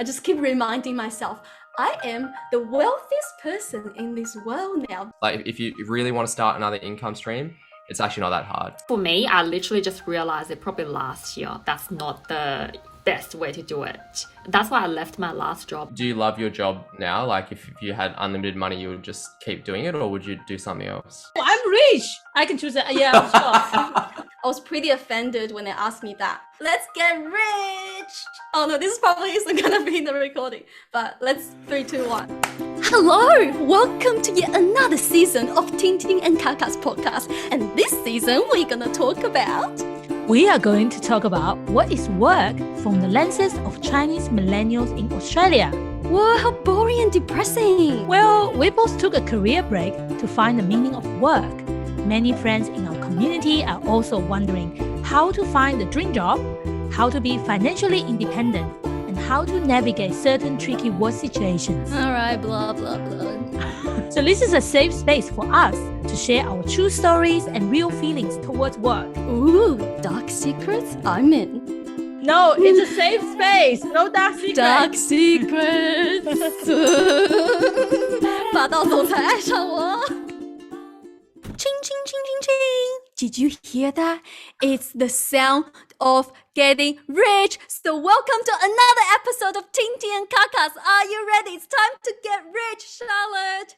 I just keep reminding myself, I am the wealthiest person in this world now. Like if you really want to start another income stream, it's actually not that hard. For me, I literally just realized it probably last year. That's not the best way to do it. That's why I left my last job. Do you love your job now? Like if you had unlimited money, you would just keep doing it, or would you do something else? Oh, I'm rich. I can choose it. Yeah, I'm sure. I was pretty offended when they asked me that. Let's get rich! Oh no, this probably isn't gonna be in the recording, but let's 3, 2, 1. Hello! Welcome to yet another season of TingTingandKaKa's podcast. And this season, we're gonna talk about... We are going to talk about what is work from the lenses of Chinese millennials in Australia. Whoa, how boring and depressing! Well, we both took a career break to find the meaning of work. Many friends in our community are also wondering how to find the dream job, how to be financially independent, and how to navigate certain tricky work situations. Alright, blah, blah, blah. So this is a safe space for us to share our true stories and real feelings towards work. Ooh, dark secrets? I'm in. No, it's a safe space. No dark secrets. Dark secrets. 霸道总裁爱上我。Ching, ching, ching, ching, ching. Did you hear that? It's the sound of getting rich. So welcome to another episode of TingTingandKaKa's. Are you ready? It's time to get rich, Charlotte.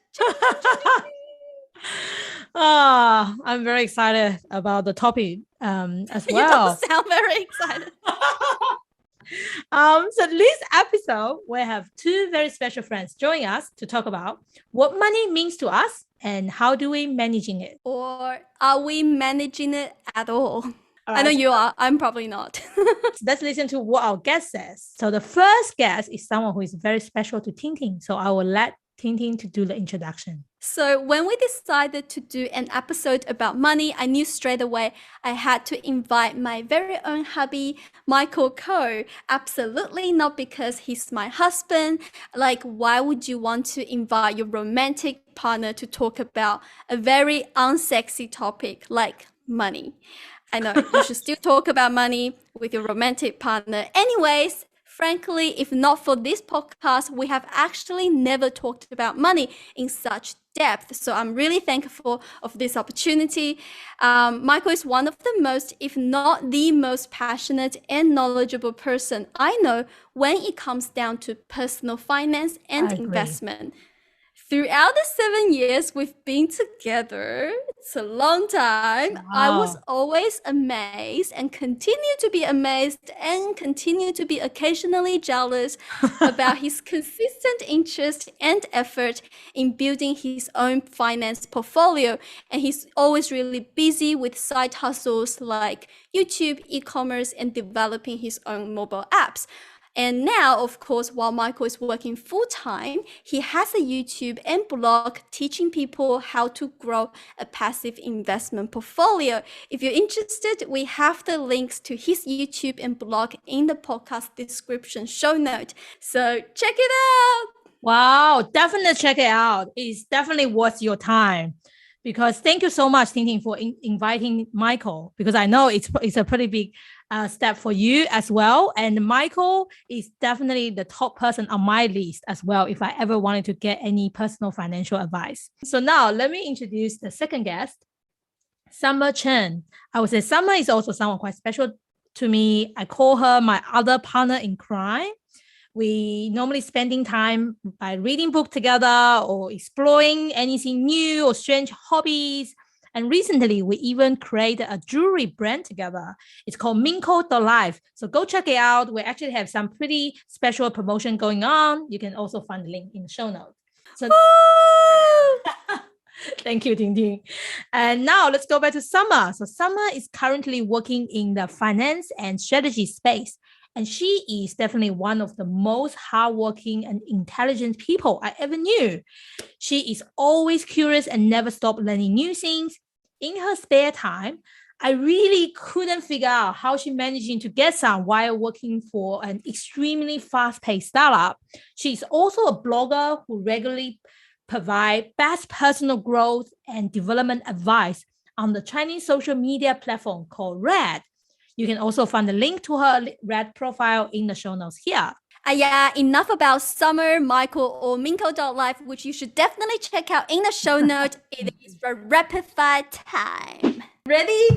I'm very excited about the topic as well. You don't sound very excited. So this episode, we have two very special friends joining us to talk about what money means to us and how do we managing it. Or are we managing it at all? All I know right. you are. I'm probably not. Let's listen to what our guest says. So the first guest is someone who is very special to Tingting. So I will let Tingting to do the introduction. So when we decided to do an episode about money, I knew straight away I had to invite my very own hubby, Michael Ko. Absolutely not because he's my husband. Like, why would you want to invite your romantic partner to talk about a very unsexy topic like money? I know you should still talk about money with your romantic partner. Anyways, frankly, if not for this podcast, we have actually never talked about money in such depth. So I'm really thankful of this opportunity. Michael is one of the most, if not the most passionate and knowledgeable person I know when it comes down to personal finance and investment. Throughout the 7 years we've been together, it's a long time. Wow. I was always amazed and continue to be amazed and continue to be occasionally jealous about his consistent interest and effort in building his own finance portfolio. And he's always really busy with side hustles like YouTube, e-commerce, and developing his own mobile apps. And now, of course, while Michael is working full-time, he has a YouTube and blog teaching people how to grow a passive investment portfolio. If you're interested, we have the links to his YouTube and blog in the podcast description show note. So check it out. Wow, definitely check it out. It's definitely worth your time. Because thank you so much, Tingting, for inviting Michael, because I know it's a pretty big step for you as well. And Michael is definitely the top person on my list as well if I ever wanted to get any personal financial advice. So now let me introduce the second guest, Summer Chen. I would say Summer is also someone quite special to me. I call her my other partner in crime. We normally spending time by reading books together or exploring anything new or strange hobbies. And recently, we even created a jewelry brand together. It's called Minko.life. So go check it out. We actually have some pretty special promotion going on. You can also find the link in the show notes. So thank you, Tingting. And now let's go back to Summer. So Summer is currently working in the finance and strategy space. And she is definitely one of the most hardworking and intelligent people I ever knew. She is always curious and never stop learning new things. In her spare time, I really couldn't figure out how she managing to get some while working for an extremely fast-paced startup. She's also a blogger who regularly provides best personal growth and development advice on the Chinese social media platform called Red. You can also find the link to her Red profile in the show notes here. Yeah, enough about Summer, Michael, or Minko.life, which you should definitely check out in the show note. It is for rapid fire time. Ready?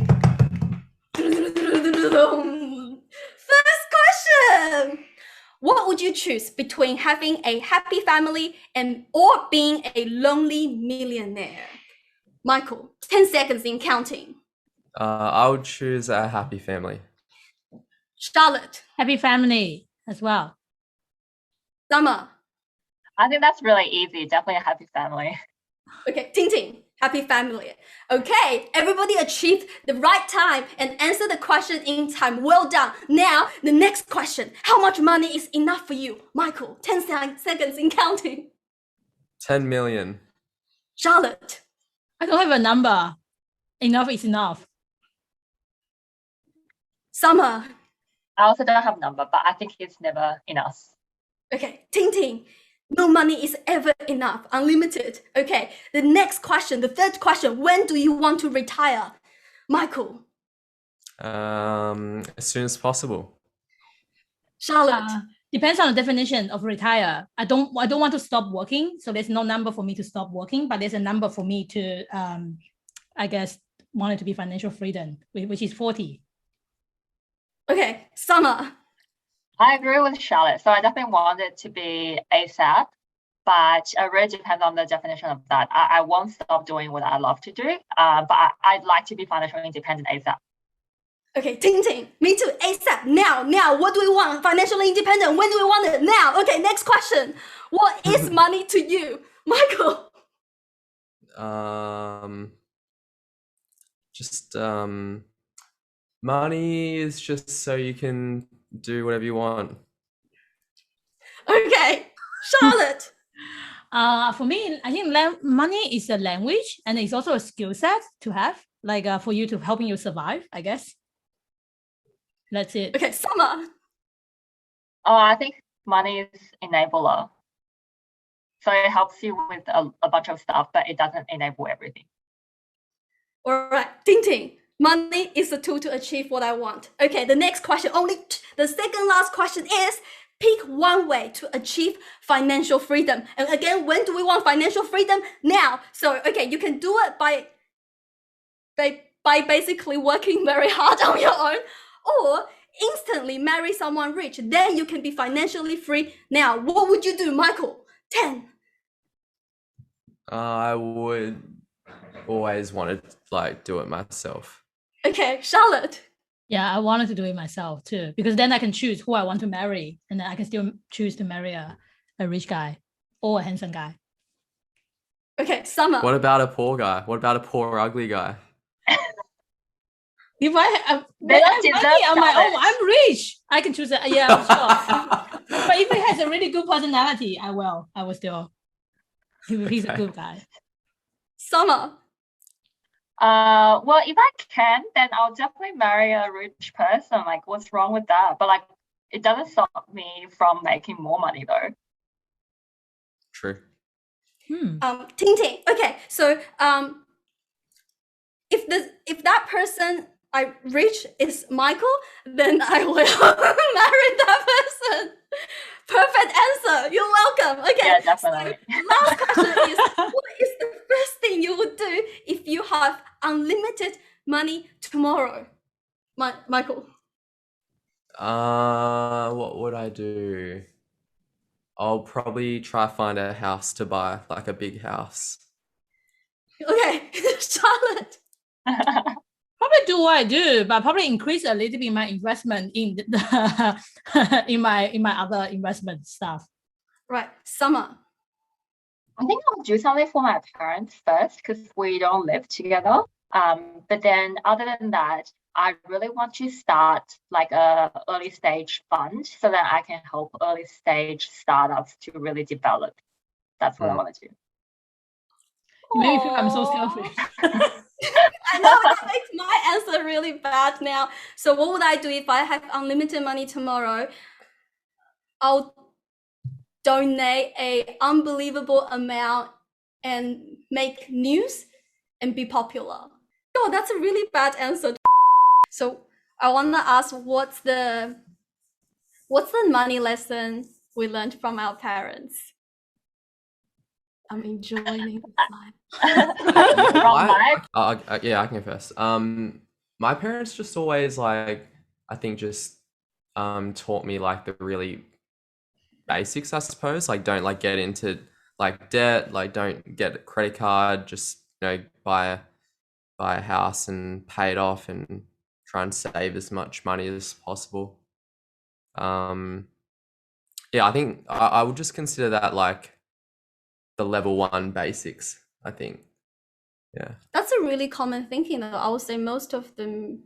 First question. What would you choose between having a happy family or being a lonely millionaire? Michael, 10 seconds in counting. I would choose a happy family. Charlotte, Happy family as well. Summer. I think that's really easy. Definitely a happy family. Okay, Tingting, happy family. Okay, everybody achieved the right time and answered the question in time. Well done. Now, the next question. How much money is enough for you? Michael, 10 seconds in counting. 10 million. Charlotte. I don't have a number. Enough is enough. Summer. I also don't have a number, but I think it's never enough. Okay, Tingting. No money is ever enough, unlimited. Okay, the next question, the third question. When do you want to retire? Michael. As soon as possible. Charlotte. Depends on the definition of retire. I don't want to stop working, so there's no number for me to stop working, but there's a number for me to I guess want it to be financial freedom, which is 40. Okay, Summer. I agree with Charlotte. So I definitely want it to be ASAP, but it really depends on the definition of that. I won't stop doing what I love to do, but I'd like to be financially independent ASAP. Okay, Tingting. Me too. ASAP. Now. What do we want? Financially independent. When do we want it? Now. Okay, next question. What is money to you? Michael. Money is just so you can do whatever you want. Okay, Charlotte. For me, I think money is a language, and it's also a skill set to have, like for you to helping you survive, I guess. That's it. Okay, Summer. Oh, I think money is enabler. So it helps you with a bunch of stuff, but it doesn't enable everything. All right, Tingting. Money is a tool to achieve what I want. Okay, the next question, the second last question is, pick one way to achieve financial freedom. And again, when do we want financial freedom? Now. So, okay, you can do it by basically working very hard on your own, or instantly marry someone rich. Then you can be financially free. Now, what would you do, Michael? 10. I would always want to do it myself. Okay, Charlotte. Yeah, I wanted to do it myself too, because then I can choose who I want to marry, and then I can still choose to marry a rich guy or a handsome guy. Okay, Summer. What about a poor guy? What about a poor, ugly guy? If I have money on my own, I'm rich. I can choose it. Yeah, I'm sure. But if he has a really good personality, I will still. He's a good guy. Summer. Well, if I can, then I'll definitely marry a rich person. Like, what's wrong with that? But it doesn't stop me from making more money though. True. Tingting. Okay, so if that person I rich is Michael, then I will marry that person. Perfect answer. You're welcome. Okay. Yeah, definitely. So last question is, what is the first thing you would do if you have unlimited money tomorrow? Michael. What would I do? I'll probably try to find a house to buy, like a big house. Okay, Charlotte. Probably do what I do, but probably increase a little bit my investment in the in my other investment stuff. Right, Summer. I think I'll do something for my parents first because we don't live together. But then other than that, I really want to start like a early stage fund so that I can help early stage startups to really develop. That's what I want to do. You made me feel I'm so selfish. I know that makes my answer really bad now. So what would I do if I have unlimited money tomorrow? I'll donate a unbelievable amount and make news and be popular. Oh, that's a really bad answer. So I want to ask, what's the money lesson we learned from our parents. I'm enjoying the time. Wrong mic. Yeah, I can go first. My parents just always like, I think just taught me like the really basics, I suppose. Like, don't like get into like debt, like don't get a credit card, just buy a house and pay it off and try and save as much money as possible. Yeah, I think I would just consider that like the level 1 basics, I think. Yeah. That's a really common thinking though. I would say most of the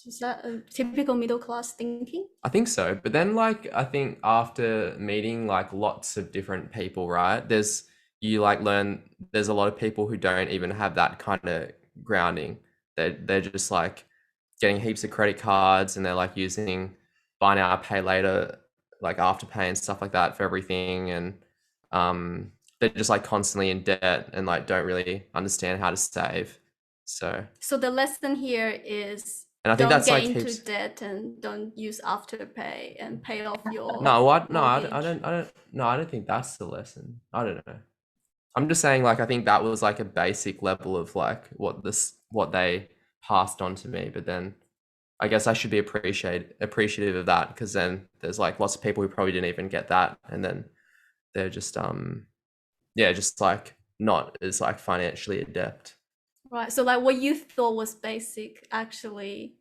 is that a typical middle class thinking? I think so. But then like I think after meeting like lots of different people, right? There's a lot of people who don't even have that kind of grounding. They're just like getting heaps of credit cards and they're like using buy now, pay later, like Afterpay and stuff like that for everything. And they're just like constantly in debt and like don't really understand how to save. So the lesson here is and I think don't that's get like into debt and don't use Afterpay and pay off your I don't think that's the lesson. I don't know. I'm just saying like I think that was like a basic level of like what they passed on to me, but then I guess I should be appreciative of that, because then there's like lots of people who probably didn't even get that, and then they're just just like not as like financially adept. Right. So like what you thought was basic actually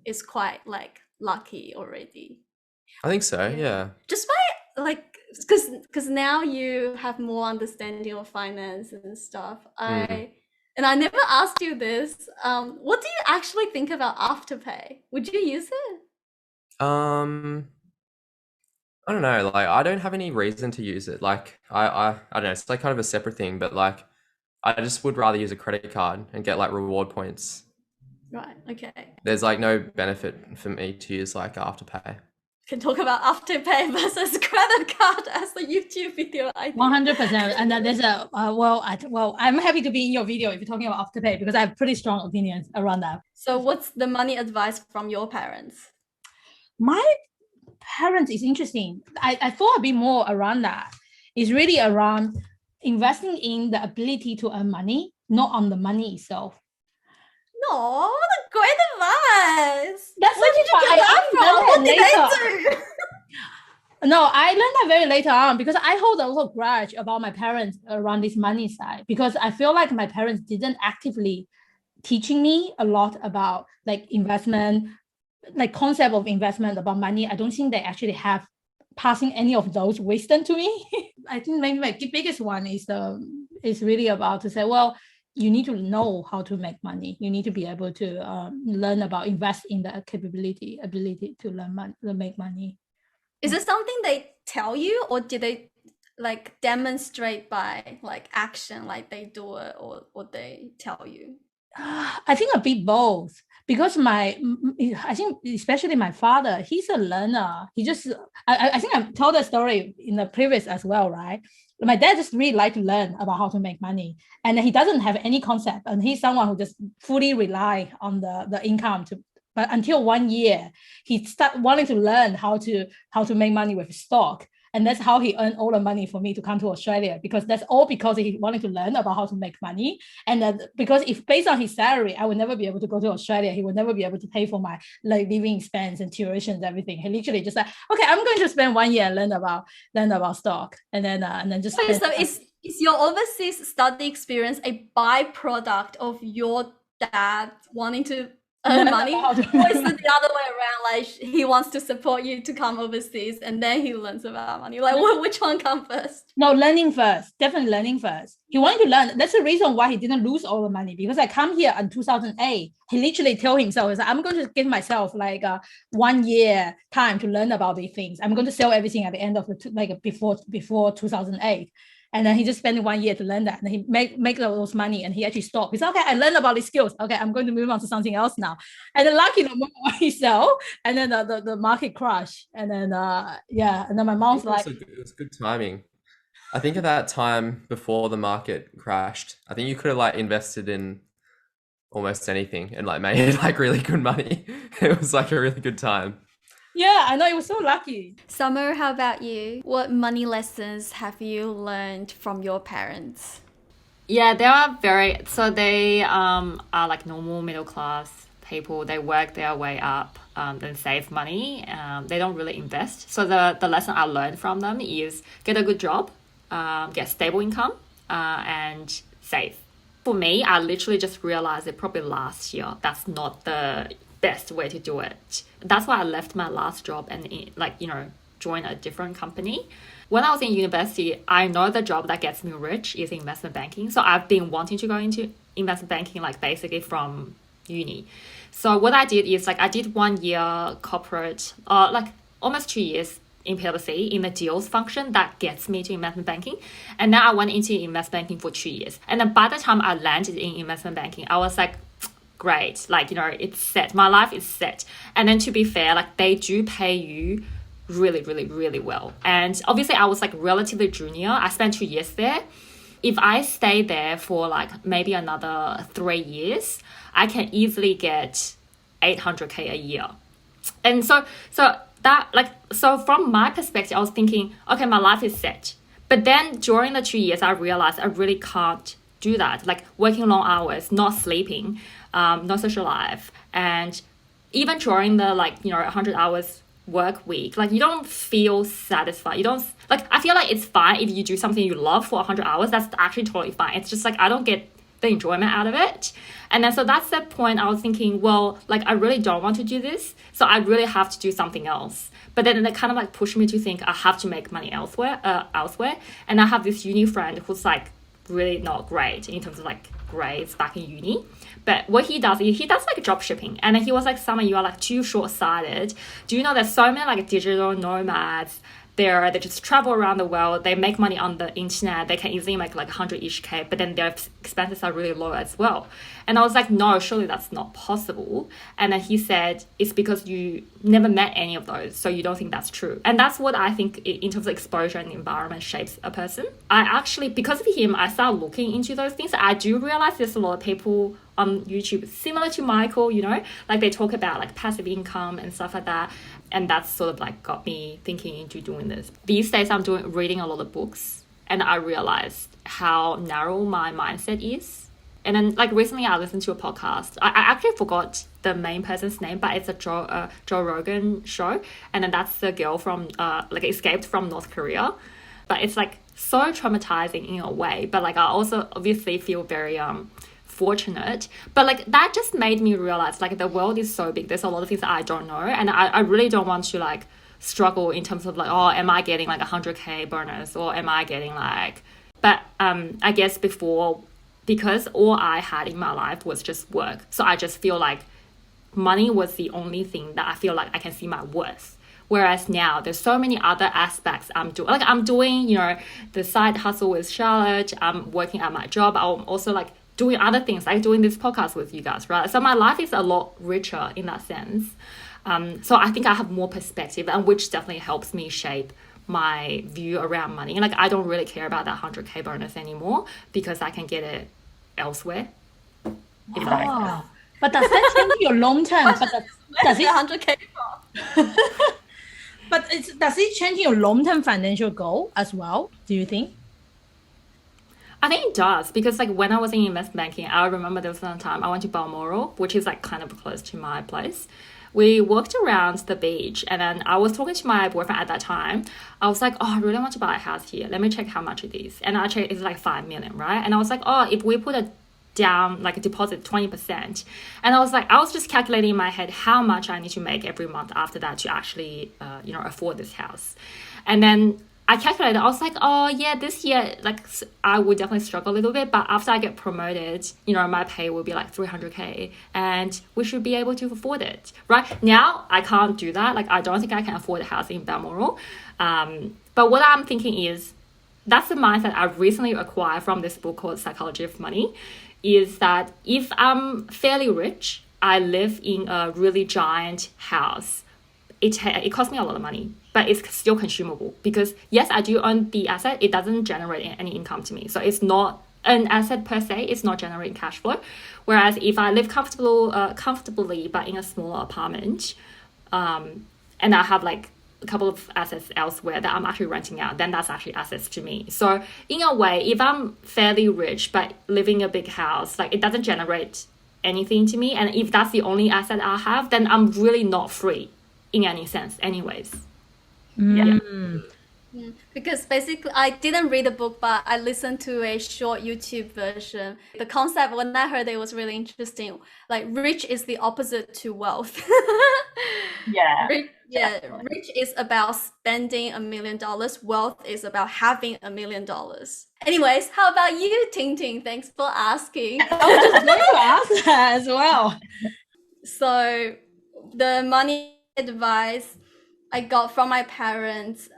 is quite like lucky already. I think so, yeah. Just by like because now you have more understanding of finance and stuff. And I never asked you this. What do you actually think about Afterpay? Would you use it? I don't know. Like, I don't have any reason to use it. Like, I don't know. It's like kind of a separate thing, but like, I just would rather use a credit card and get like reward points. Right. Okay. There's like no benefit for me to use like Afterpay. Can talk about Afterpay versus credit card as a YouTube video idea. 100%. And then there's I'm happy to be in your video if you're talking about Afterpay, because I have pretty strong opinions around that. So what's the money advice from your parents? My parents is interesting. I thought a bit more around that. It's really around investing in the ability to earn money, not on the money itself. No, what a great advice. That's Where did you get that from? What did they do? No, I learned that very later on, because I hold a lot of grudge about my parents around this money side, because I feel like my parents didn't actively teaching me a lot about like investment, like concept of investment, about money. I don't think they actually have passing any of those wisdom to me. I think maybe my biggest one is really about to say, well, you need to know how to make money. You need to be able to learn about invest in the ability to learn to make money. Is it something they tell you, or did they like demonstrate by like action, like they do it, or they tell you? I think a bit both, because I think especially my father, he's a learner. He just, I think I told the story in the previous as well, right? My dad just really like to learn about how to make money, and he doesn't have any concept, and he's someone who just fully rely on the income to. But until 1 year, he started wanting to learn how to make money with stock. And that's how he earned all the money for me to come to Australia, because that's all because he wanted to learn about how to make money. And because if based on his salary, I would never be able to go to Australia. He would never be able to pay for my like living expense and tuition and everything. He literally just like, okay, I'm going to spend 1 year and learn about stock, and then just. Wait, so is your overseas study experience a byproduct of your dad wanting to earn money, or is it the other way around? Like he wants to support you to come overseas, and then he learns about money. Like which one comes first? No, learning first. Definitely learning first. He wanted to learn. That's the reason why he didn't lose all the money, because I come here in 2008. He literally told himself, he's like, I'm going to give myself like 1 year time to learn about these things. I'm going to sell everything at the end of before 2008. And then he just spent 1 year to learn that, and he make those money, and he actually stopped. He's like, okay, I learned about these skills. Okay, I'm going to move on to something else now. And then lucky the moment he sell, and then the market crash, and then and then my mom's like, it was good timing. I think at that time before the market crashed, I think you could have like invested in almost anything and like made like really good money. It was like a really good time. Yeah, I know, it was so lucky. Summer, how about you? What money lessons have you learned from your parents? Yeah, they are they are like normal middle class people. They work their way up, then save money. They don't really invest. So the lesson I learned from them is get a good job, get stable income, and save. For me, I literally just realized it probably last year. That's not the best way to do it. That's why I left my last job and join a different company. When I was in university, I know the job that gets me rich is investment banking. So I've been wanting to go into investment banking like basically from uni. So what I did is I did 1 year corporate, almost 2 years in PwC in the deals function that gets me to investment banking. And now I went into investment banking for 2 years. And then by the time I landed in investment banking, I was like, great, it's set. My life is set. And then to be fair, they do pay you really, really, really well. And obviously I was relatively junior. I spent 2 years there. If I stay there for maybe another 3 years, I can easily get 800K a year. And so from my perspective, I was thinking, okay, my life is set. But then during the 2 years, I realized I really can't do that. Working long hours, not sleeping, no social life. And even during the 100 hours work week, you don't feel satisfied. You don't I feel it's fine if you do something you love for 100 hours. That's actually totally fine. It's just I don't get the enjoyment out of it. And then so that's the point I was thinking, well, I really don't want to do this, so I really have to do something else. But then it kind of pushed me to think I have to make money elsewhere. And I have this uni friend who's really not great in terms of grades back in uni. But what he does drop shipping. And then he was Summer, you are too short-sighted. Do you know there's so many digital nomads there? They just travel around the world. They make money on the internet. They can easily make 100-ish K, but then their expenses are really low as well. And I was no, surely that's not possible. And then he said, it's because you never met any of those, so you don't think that's true. And that's what I think in terms of exposure and environment shapes a person. I actually, because of him, I started looking into those things. I do realize there's a lot of people on YouTube similar to Michael, they talk about passive income and stuff like that. And that's sort of got me thinking into doing this. These days I'm reading a lot of books, and I realized how narrow my mindset is. And then recently I listened to a podcast. I actually forgot the main person's name, but it's a Joe Rogan show. And then that's the girl from escaped from North Korea. But it's so traumatizing in a way. But I also obviously feel very fortunate, but that just made me realize the world is so big. There's a lot of things that I don't know, and I really don't want to struggle in terms of am I getting 100K bonus, or am I getting but I guess before, because all I had in my life was just work, so I just feel money was the only thing that I feel I can see my worth. Whereas now there's so many other aspects I'm doing. I'm doing, the side hustle with Charlotte. I'm working at my job. I'm also doing other things, doing this podcast with you guys, right? So my life is a lot richer in that sense. So I think I have more perspective, and which definitely helps me shape my view around money. I don't really care about that 100K bonus anymore because I can get it elsewhere. If that makes sense. But does that change your long term? Does it 100K? But does it change your long term financial goal as well? Do you think? I think it does, because when I was in investment banking, I remember there was one time I went to Balmoral, which is kind of close to my place. We walked around the beach, and then I was talking to my boyfriend at that time. I was oh, I really want to buy a house here. Let me check how much it is. And I checked, it's 5 million, right? And I was oh, if we put a down a deposit 20%, and I was just calculating in my head how much I need to make every month after that to actually afford this house. And then I calculated, I was oh yeah, this year, I would definitely struggle a little bit, but after I get promoted, my pay will be 300K, and we should be able to afford it. Right now, I can't do that. I don't think I can afford a house in Balmoral. But what I'm thinking is, that's the mindset I recently acquired from this book called Psychology of Money, is that if I'm fairly rich, I live in a really giant house. It costs me a lot of money, but it's still consumable, because yes, I do own the asset. It doesn't generate any income to me. So it's not an asset per se. It's not generating cash flow. Whereas if I live comfortably, but in a smaller apartment, and I have like a couple of assets elsewhere that I'm actually renting out, then that's actually assets to me. So in a way, if I'm fairly rich but living in a big house, like it doesn't generate anything to me, and if that's the only asset I have, then I'm really not free in any sense anyways. Because basically I didn't read the book, but I listened to a short YouTube version. The concept, when I heard it, was really interesting. Like, rich is the opposite to wealth. Yeah. Rich is about spending $1 million. Wealth is about having $1 million. Anyways, how about you, Tingting? Thanks for asking. I was just going to ask that as well. So the money advice I got from my parents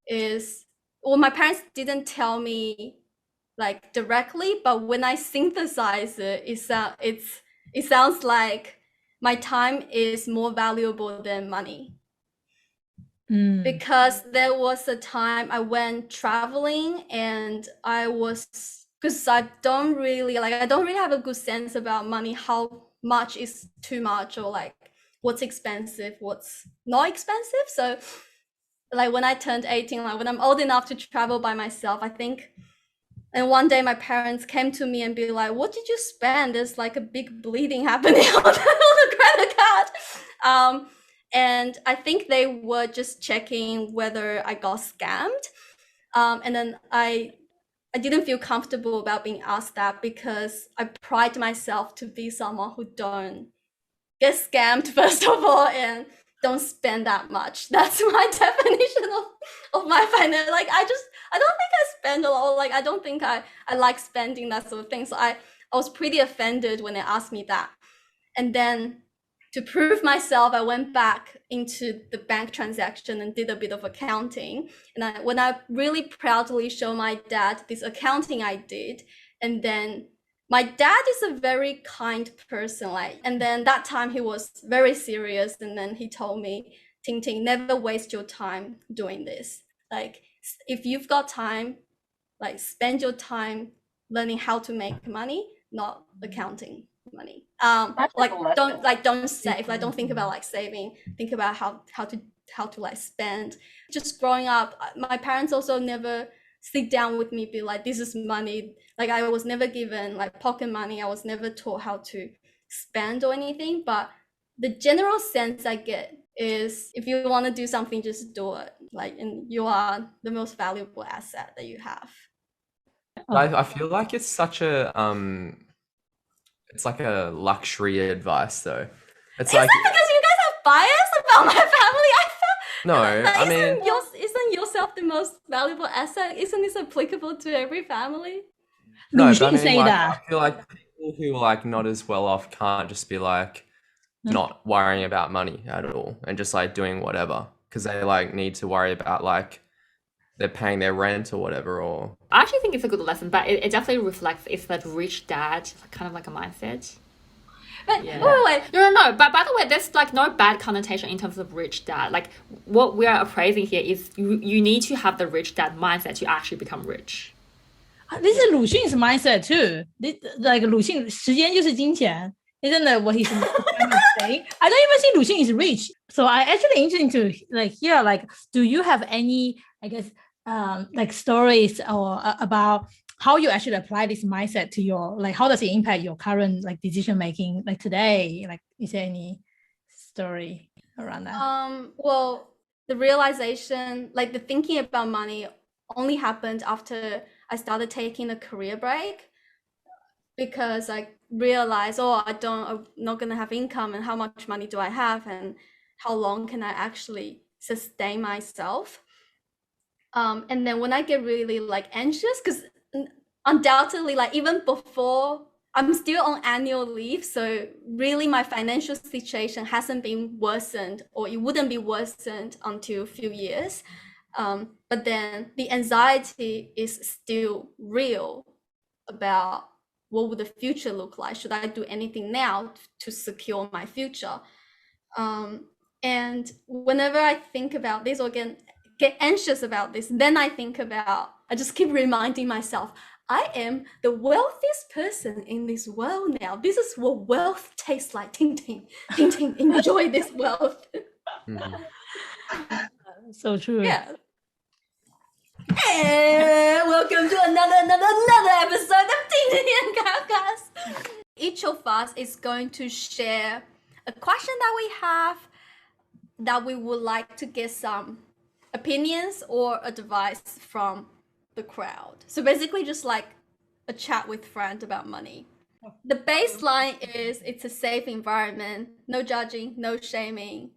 is, well, my parents didn't tell me like directly, but when I synthesize it, it sounds like my time is more valuable than money. Because there was a time I went traveling and because I don't really have a good sense about money, how much is too much, or like what's expensive, what's not expensive. So like when I turned 18, like when I'm old enough to travel by myself, I think, and one day my parents came to me and be like, what did you spend? There's like a big bleeding happening on the credit card. And I think they were just checking whether I got scammed. And then I didn't feel comfortable about being asked that, because I pride myself to be someone who don't get scammed, first of all, and don't spend that much. That's my definition of my finance. Like, I don't think I spend a lot. Like, I don't think I like spending, that sort of thing. So I was pretty offended when they asked me that. And then to prove myself, I went back into the bank transaction and did a bit of accounting. And when I really proudly show my dad this accounting I did, and then my dad is a very kind person, like, and then that time he was very serious, and then he told me, Tingting, never waste your time doing this. Like, if you've got time, like, spend your time learning how to make money, not accounting money. Don't save. Like, don't think about like saving. Think about how to like spend. Just growing up, my parents also never sit down with me, be like, this is money. Like, I was never given like pocket money. I was never taught how to spend or anything. But the general sense I get is, if you want to do something, just do it. Like, and you are the most valuable asset that you have. I feel like it's such a it's like a luxury advice though. It's Is like, that because you guys have bias about my family? I felt no, I mean, isn't yourself the most valuable asset? Isn't this applicable to every family? no, You but I shouldn't say mean, like, that. I feel like people who are like not as well off can't just be like not worrying about money at all and just like doing whatever, because they like need to worry about like they're paying their rent or whatever. Or I actually think it's a good lesson, but it definitely reflects, it's that rich dad kind of like a mindset. But Yeah. wait. No. But by the way, there's like no bad connotation in terms of rich dad. Like, what we are appraising here is you need to have the rich dad mindset to actually become rich. This is Lu Xun's mindset too. Like Lu Xun, 时间就是金钱. Isn't that what he's trying to say? I don't even think Lu Xun is rich. So I actually interesting to like hear, like, do you have any, I guess, like stories or about how you actually apply this mindset to your, like, how does it impact your current like decision making, like today? Like, is there any story around that? Well, the realization, like the thinking about money, only happened after I started taking a career break, because I realized, I'm not gonna have income, and how much money do I have, and how long can I actually sustain myself? And then when I get really like anxious, because undoubtedly, like, even before, I'm still on annual leave, so really my financial situation hasn't been worsened, or it wouldn't be worsened until a few years. But then the anxiety is still real about what would the future look like? Should I do anything now to secure my future? And whenever I think about this, or get anxious about this, then I just keep reminding myself, I am the wealthiest person in this world now. This is what wealth tastes like. Tingting, enjoy this wealth. So true. Yeah. And welcome to another episode of TingTingandKaKa's. Each of us is going to share a question that we have that we would like to get some opinions or advice from the crowd. So basically just like a chat with friends about money. The baseline is it's a safe environment, no judging, no shaming,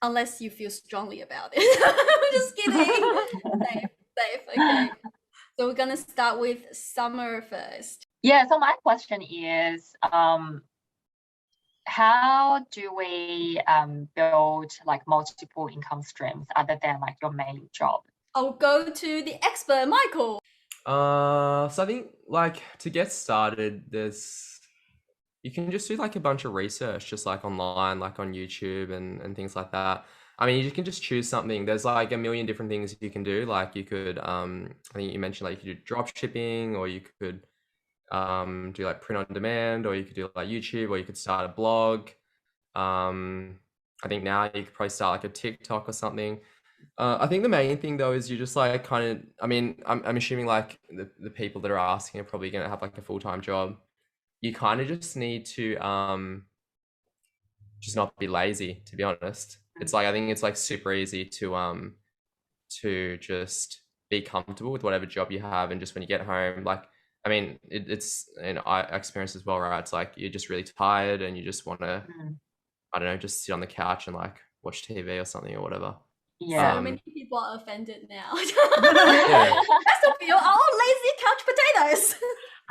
unless you feel strongly about it. I'm just kidding. Safe, okay. So we're gonna start with Summer first. Yeah, so my question is, how do we build like multiple income streams other than like your main job? I'll go to the expert, Michael. So I think like to get started, you can just do like a bunch of research just like online, like on YouTube and things like that. I mean, you can just choose something. There's like a million different things you can do. Like you could, I think you mentioned like you could do drop shipping, or you could do like print on demand, or you could do like YouTube, or you could start a blog. I think now you could probably start like a TikTok or something. I think the main thing though is you just like kind of, I mean, I'm assuming like the people that are asking are probably going to have like a full-time job. You kind of just need to just not be lazy, to be honest. It's like, I think it's like super easy to just be comfortable with whatever job you have, and just when you get home, like, I mean, it's, and I experience as well, right? It's like you're just really tired and you just want to, I don't know, just sit on the couch and like watch TV or something or whatever. Yeah. So many people are offended now. Yeah. That's a feel lazy couch potatoes.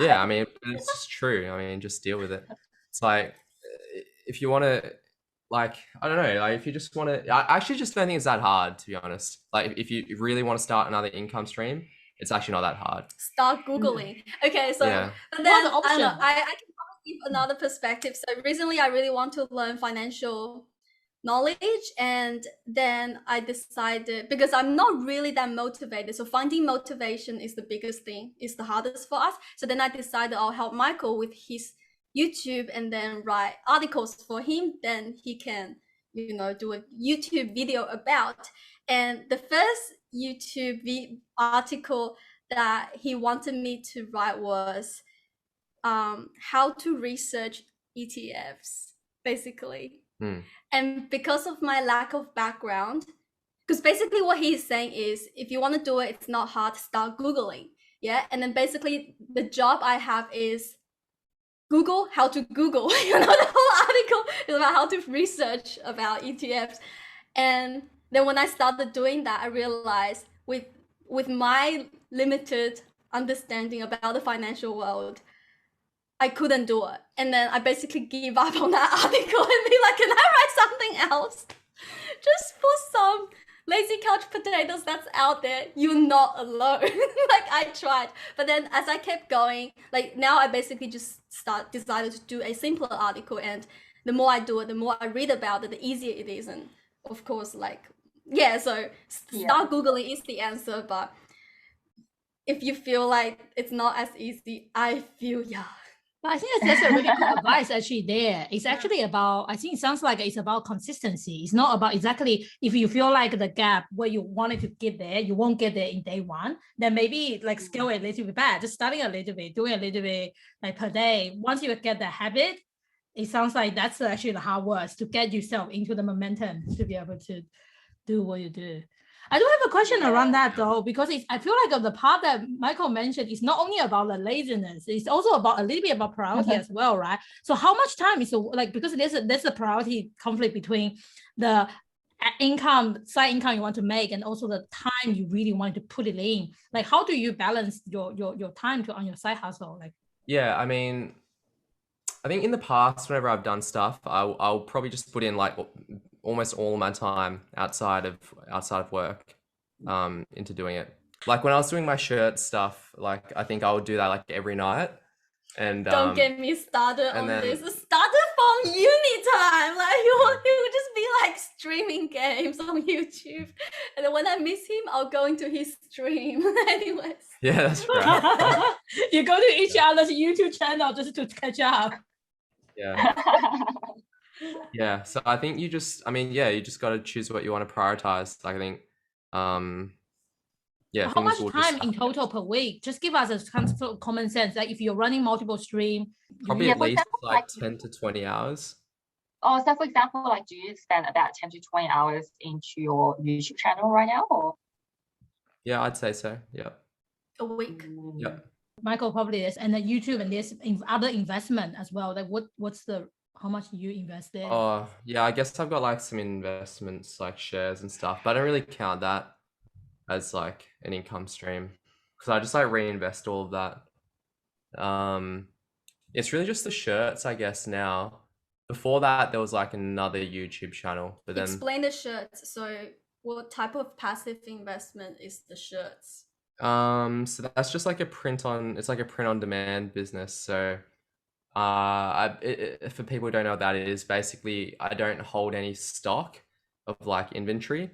Yeah, I mean, it's just true. I mean, just deal with it. It's like, if you want to, like, I don't know, like if you just want to, I actually just don't think it's that hard, to be honest. Like if you really want to start another income stream, it's actually not that hard. Start Googling. Okay, so, Yeah. but then What's the I don't know, option? I can probably give another perspective. So recently I really want to learn financial knowledge, and then I decided, because I'm not really that motivated, so finding motivation is the biggest thing, is the hardest for us. So then I decided I'll help Michael with his YouTube and then write articles for him, then he can, you know, do a YouTube video about. And the first YouTube article that he wanted me to write was how to research ETFs, basically. And because of my lack of background, because basically what he's saying is, if you want to do it, it's not hard, start Googling. Yeah. And then basically the job I have is Google how to Google. You know, the whole article is about how to research about ETFs. And then when I started doing that, I realized with my limited understanding about the financial world, I couldn't do it. And then I basically give up on that article and be like, can I write something else? Just for some lazy couch potatoes that's out there, you're not alone. Like I tried. But then as I kept going, like now I basically just decided to do a simpler article. And the more I do it, the more I read about it, the easier it is. And of course, like, yeah, so start Googling is the answer. But if you feel like it's not as easy, I feel, yeah. But I think that's a really good advice actually there. It's actually about, I think it sounds like it's about consistency. It's not about exactly, if you feel like the gap where you wanted to get there, you won't get there in day one, then maybe like scale it a little bit back, just starting a little bit, doing a little bit like per day. Once you get the habit, it sounds like that's actually the hard work to get yourself into the momentum to be able to do what you do. I do have a question around that though, because I feel like the part that Michael mentioned is not only about the laziness, it's also about a little bit about priority as well, right? So how much time is like, because there's a priority conflict between the side income you want to make and also the time you really want to put it in. Like how do you balance your time on your side hustle? Like, yeah, I mean, I think in the past, whenever I've done stuff, I'll probably just put in like almost all my time outside of work into doing it. Like when I was doing my shirt stuff, like I think I would do that like every night. And don't get me started on then, this. It started from uni time. Like he would just be like streaming games on YouTube, and then when I miss him, I'll go into his stream. Anyways. Yeah, that's right. You go to each other's YouTube channel just to catch up. Yeah. Yeah, so I think you just got to choose what you want to prioritize. Like I think How things much will time just in total per week? Just give us a kind of common sense. Like if you're running multiple stream, probably Yeah, at for least example, like 10 to 20 hours. oh, so for example, like, do you spend about 10 to 20 hours into your YouTube channel right now, or? Yeah, I'd say so. Yeah. A week. Yep. Michael probably is, and then YouTube, and there's other investment as well. Like what's the how much you invest there? Oh, yeah, I guess I've got like some investments like shares and stuff, but I don't really count that as like an income stream because I just like reinvest all of that. It's really just the shirts, I guess now. Before that, there was like another YouTube channel, but then Explain the shirts. So, what type of passive investment is the shirts? so that's just like it's like a print on demand business. So for people who don't know what that is, basically I don't hold any stock of like inventory,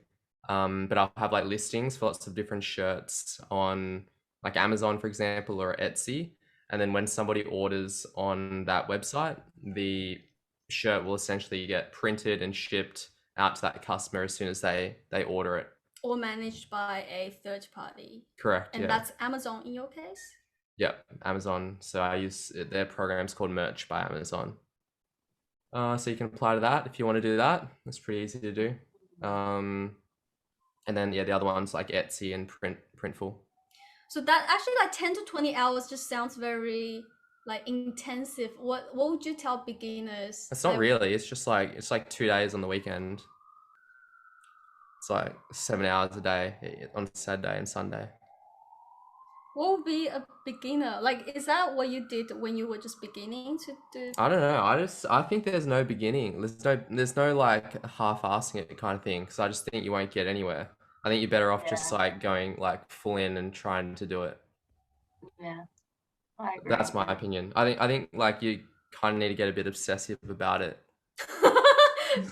but I'll have like listings for lots of different shirts on like Amazon, for example, or Etsy. And then when somebody orders on that website, the shirt will essentially get printed and shipped out to that customer as soon as they order it. Or managed by a third party? Correct. And yeah. that's Amazon in your case? Yep, Amazon. So I use their program's called Merch by Amazon. So you can apply to that if you want to do that. It's pretty easy to do. And then the other ones like Etsy and Printful. So that actually like 10 to 20 hours just sounds very like intensive. What would you tell beginners? It's not really. It's like 2 days on the weekend. It's like 7 hours a day on Saturday and Sunday. What would be a beginner? Like, is that what you did when you were just beginning to do? I don't know. I think there's no beginning. There's no like half-assing it kind of thing because I just think you won't get anywhere. I think you're better off just like going like full in and trying to do it. Yeah, I agree. That's my opinion. I think like you kind of need to get a bit obsessive about it.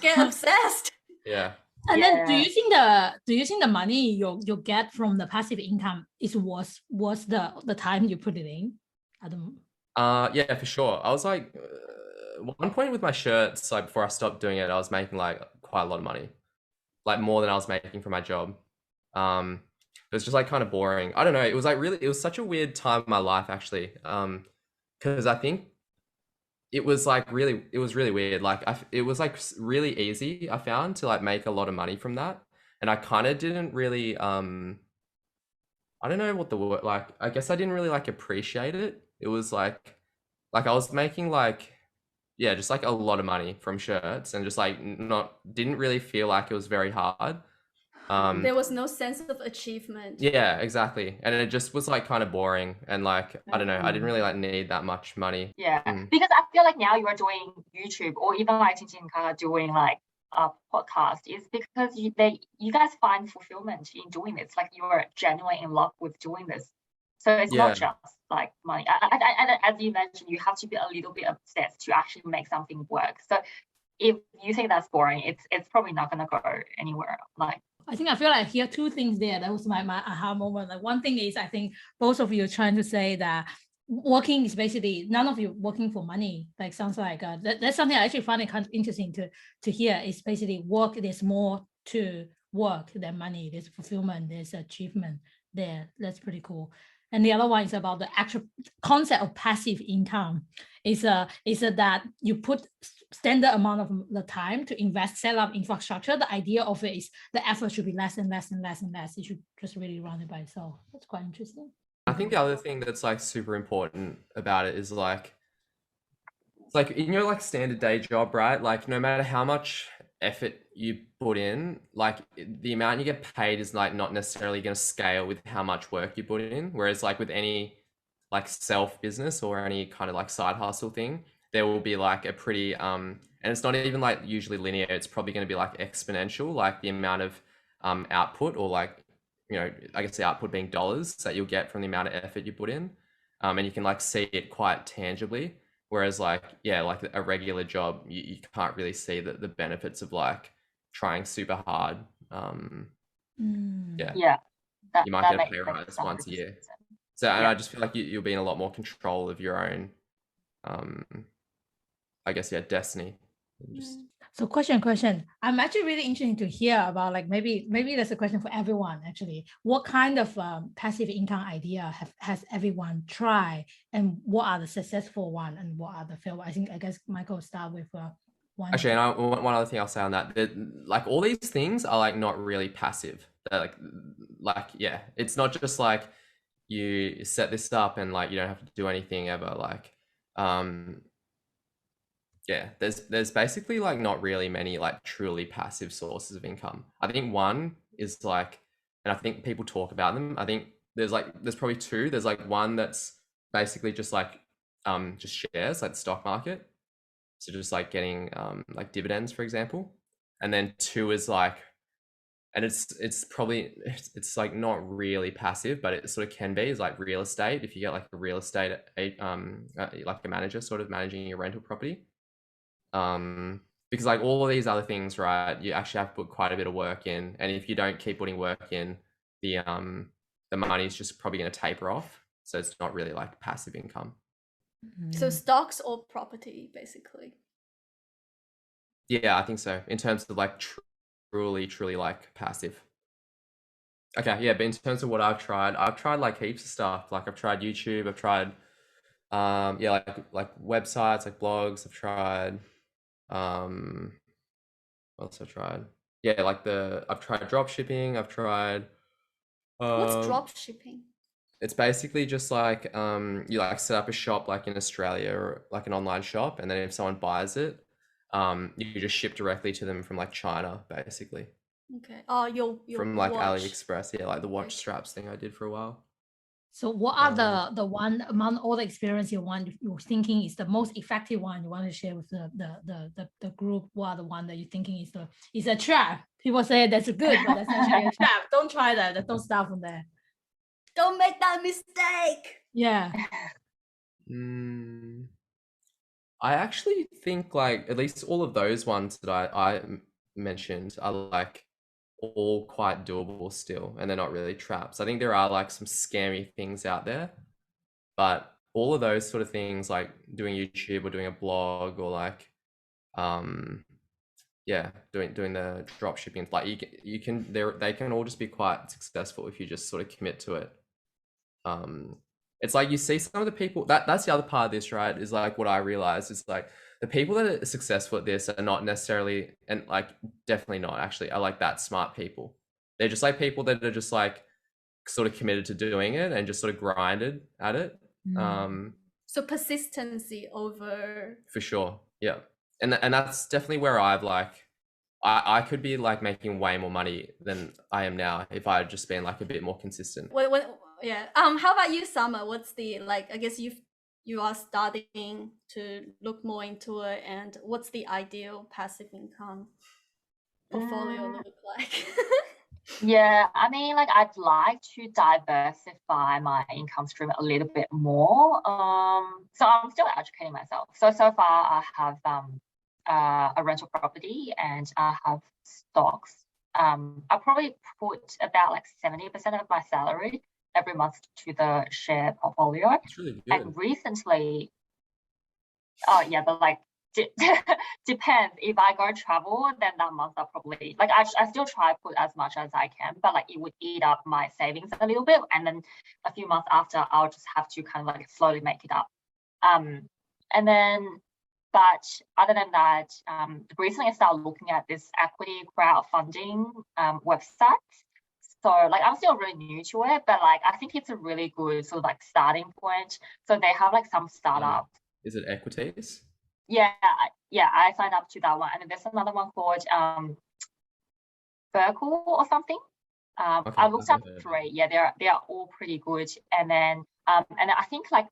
Get obsessed. Yeah. And then do you think the money you get from the passive income is worth the time you put it in? I don't. Yeah, for sure. I was like, one point with my shirts, like before I stopped doing it, I was making like quite a lot of money, like more than I was making from my job. It was just like kind of boring. I don't know. It was such a weird time in my life actually. Because I think it was really weird. Like it was like really easy, I found, to like make a lot of money from that. And I kind of didn't really, I don't know what the word, like, I guess I didn't really like appreciate it. It was like I was making like, yeah, just like a lot of money from shirts and just like didn't really feel like it was very hard. There was no sense of achievement. Yeah, exactly. And it just was like kind of boring and like, I don't know, I didn't really like need that much money. Yeah, because I feel like now you are doing YouTube or even like TingTingandKaKa doing like a podcast is because you guys find fulfillment in doing this. Like you are genuinely in love with doing this. So it's not just like money. And as you mentioned, you have to be a little bit obsessed to actually make something work. So if you think that's boring, it's probably not gonna go anywhere. Like I think I feel like here two things there. That was my aha moment. Like one thing is I think both of you are trying to say that working is basically none of you working for money. Like sounds like that's something I actually find it kind of interesting to hear. It's basically work. There's more to work than money. There's fulfillment. There's achievement there. That's pretty cool. And the other one is about the actual concept of passive income. Is that you put standard amount of the time to invest, set up infrastructure. The idea of it is the effort should be less and less and less and less. It should just really run it by itself. That's quite interesting. I think the other thing that's like super important about it is like, it's like in your like standard day job, right? Like no matter how much effort you put in, like the amount you get paid is like not necessarily going to scale with how much work you put in. Whereas like with any like self business or any kind of like side hustle thing, there will be like a pretty and it's not even like usually linear. It's probably going to be like exponential, like the amount of output, or like, you know, I guess the output being dollars that you'll get from the amount of effort you put in, and you can like see it quite tangibly. Whereas like, yeah, like a regular job, you can't really see the benefits of like trying super hard. yeah, you might get a pay rise once a year. So and I just feel like you'll be in a lot more control of your own, I guess, destiny. Just So question. I'm actually really interested to hear about, like, maybe that's a question for everyone actually. What kind of passive income idea has everyone tried, and what are the successful one and what are the failed? I guess Michael start with one. actually, and one other thing I'll say on that, like all these things are like not really passive. They're like yeah, it's not just like you set this up and like you don't have to do anything ever. Like yeah, there's basically like not really many like truly passive sources of income. I think one is like, and I think people talk about them. I think there's probably two. There's like one that's basically just like just shares, like the stock market. So just like getting like dividends, for example. And then two is like, and it's probably it's like not really passive, but it sort of can be, is like real estate. If you get like a real estate like a manager sort of managing your rental property. Because like all of these other things, right, you actually have to put quite a bit of work in, and if you don't keep putting work in, the money is just probably going to taper off, so it's not really like passive income. So stocks or property, basically. Yeah, I think so, in terms of like truly like passive. Okay, yeah, but in terms of what I've tried like heaps of stuff. Like I've tried YouTube, I've tried yeah, like websites, like blogs. I've tried what else I've tried? Yeah, like I've tried drop shipping. I've tried What's drop shipping? it's basically just like you like set up a shop like in Australia, or like an online shop, and then if someone buys it, you just ship directly to them from like China, basically. Okay. Oh, your From like watch. AliExpress, yeah, like the watch straps thing I did for a while. So what are the one among all the experience you're thinking is the most effective one you want to share with the group? What are the one that you're thinking is a trap? People say that's good, but that's actually a trap. Don't try that. Don't start from there. Don't make that mistake. Yeah. I actually think like at least all of those ones that I mentioned are like all quite doable still, and they're not really traps. I think there are like some scammy things out there, but all of those sort of things, like doing YouTube or doing a blog, or like yeah, doing the drop shipping, like you can they can all just be quite successful if you just sort of commit to it. It's like you see some of the people that's the other part of this, right? Is like what I realized is like the people that are successful at this are not necessarily, and like definitely not actually, are like that smart people. They're just like people that are just like sort of committed to doing it and just sort of grinded at it. So persistency over. For sure, yeah, and that's definitely where I've like I could be like making way more money than I am now if I had just been like a bit more consistent. Yeah. How about you, Summer? What's the, like, I guess you are starting to look more into it, and what's the ideal passive income portfolio look like? Yeah, I mean, like I'd like to diversify my income stream a little bit more. So I'm still educating myself. So far I have a rental property and I have stocks. I probably put about like 70% of my salary every month to the share portfolio. It's really good. And recently, oh yeah, but like depends. If I go travel, then that month I'll probably like I still try to put as much as I can, but like it would eat up my savings a little bit, and then a few months after I'll just have to kind of like slowly make it up. And then, but other than that, recently I started looking at this equity crowdfunding website. So like I'm still really new to it, but like I think it's a really good sort of like starting point. So they have like some startups. Is it Equities? Yeah, I signed up to that one, and then there's another one called Circle or something. Okay, I looked up 3. Yeah, they are all pretty good. And then and I think like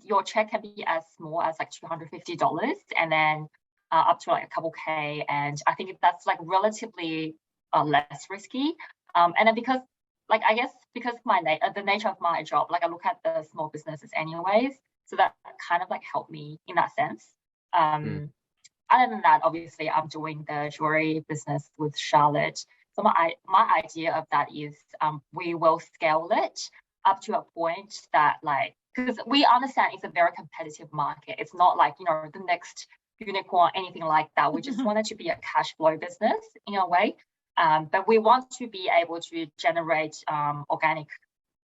your check can be as small as like $250, and then up to like a couple K, and I think that's like relatively less risky. And then because like I guess because the nature of my job, like I look at the small businesses anyways, so that kind of like helped me in that sense. Other than that, obviously I'm doing the jewelry business with Charlotte. So my idea of that is we will scale it up to a point that like, because we understand it's a very competitive market. It's not like, you know, the next unicorn, anything like that. We just want it to be a cash flow business in a way. But we want to be able to generate organic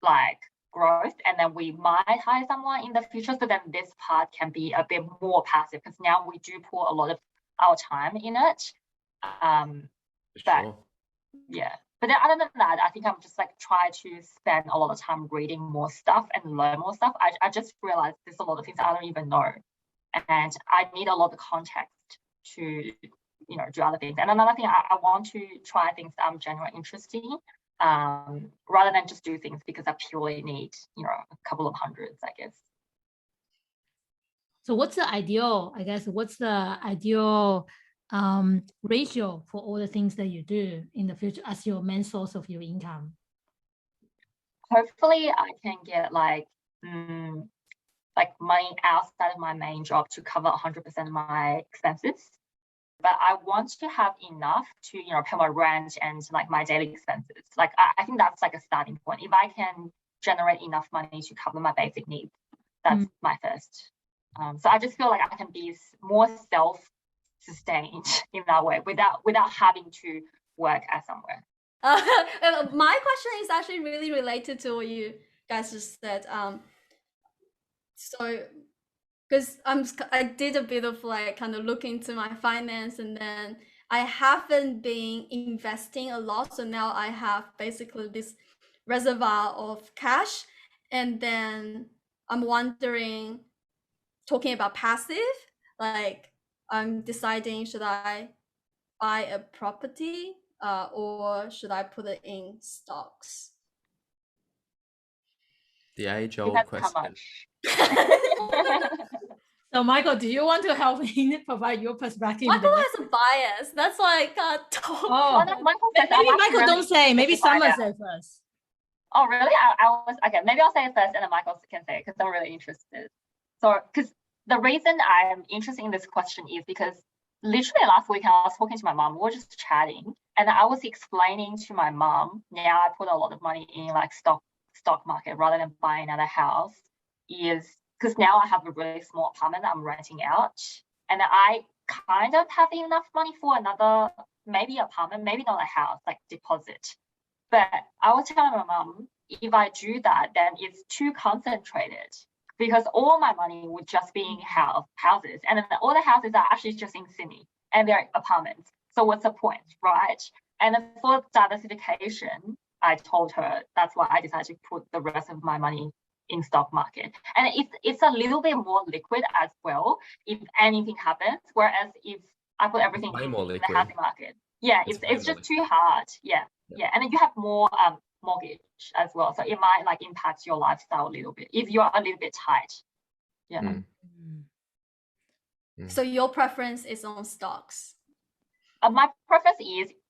like growth, and then we might hire someone in the future, so then this part can be a bit more passive, because now we do pour a lot of our time in it. But yeah, but then other than that, I think I'm just like try to spend a lot of time reading more stuff and learn more stuff. I just realized there's a lot of things I don't even know, and I need a lot of context to do other things. And another thing, I want to try things that I'm genuinely interested in, rather than just do things because I purely need a couple of hundreds, I guess. So what's the ideal, I guess, what's the ideal ratio for all the things that you do in the future as your main source of your income? Hopefully I can get like money outside of my main job to cover 100% of my expenses. But I want to have enough to pay my rent and like my daily expenses. Like I think that's like a starting point. If I can generate enough money to cover my basic needs, that's my first. So I just feel like I can be more self-sustained in that way without having to work at somewhere. My question is actually really related to what you guys just said. So because I did a bit of like kind of look into my finance, and then I haven't been investing a lot, so now I have basically this reservoir of cash. And then I'm wondering, talking about passive, like I'm deciding, should I buy a property or should I put it in stocks? The age-old That's question. how much. So Michael, do you want to help me provide your perspective? Michael has a bias. That's why I can't talk. Oh, no, Michael says maybe Michael really don't say. Maybe Summer say first. Oh, really? I was okay. Maybe I'll say it first, and then Michael can say it because I'm really interested. So, because the reason I'm interested in this question is because literally last week I was talking to my mom. We were just chatting, and I was explaining to my mom. Now I put a lot of money in like stock market rather than buying another house, is because now I have a really small apartment that I'm renting out, and I kind of have enough money for another maybe apartment, maybe not a house, like deposit. But I was telling my mom, if I do that, then it's too concentrated because all my money would just be in houses, and then all the houses are actually just in Sydney and they're apartments. So what's the point, right? And then for diversification, I told her that's why I decided to put the rest of my money in stock market, and it's a little bit more liquid as well if anything happens. Whereas if I put everything in the housing market, it's just too hard. Yeah, and then you have more mortgage as well, so it might like impact your lifestyle a little bit if you're a little bit tight. So your preference is on stocks? My preference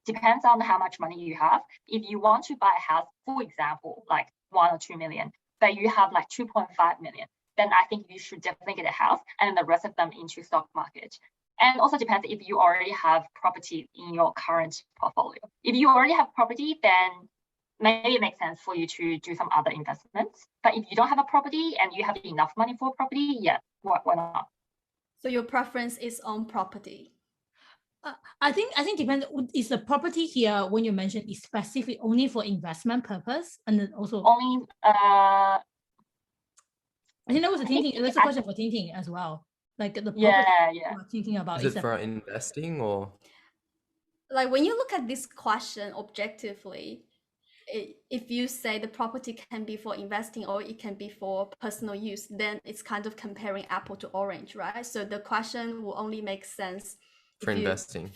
depends on how much money you have. If you want to buy a house, for example, like 1 or 2 million, but you have like 2.5 million, then I think you should definitely get a house and then the rest of them into stock market. And also depends if you already have property in your current portfolio. If you already have property, then maybe it makes sense for you to do some other investments. But if you don't have a property and you have enough money for property, why not? So your preference is on property? I think depends. Is the property here when you mentioned is specific only for investment purpose, and then also only? I think that was a Tingting. That's a question for Tingting as well. Like the property you're thinking about. Is it for investing or? Like when you look at this question objectively, if you say the property can be for investing or it can be for personal use, then it's kind of comparing apple to orange, right? So the question will only make sense for investing.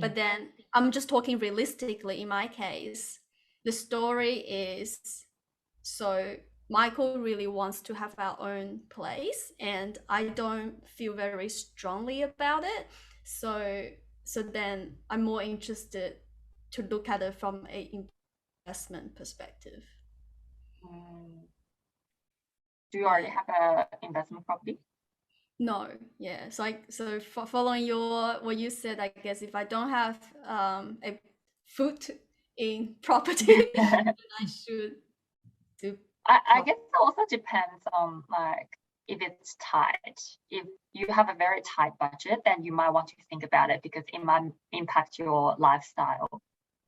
But then I'm just talking realistically in my case. The story is, so Michael really wants to have our own place and I don't feel very strongly about it. So then I'm more interested to look at it from an investment perspective. Do you already have an investment property? No, so following what you said, I guess if I don't have a foot in property, I should do. I guess it also depends on like if it's tight. If you have a very tight budget, then you might want to think about it because it might impact your lifestyle.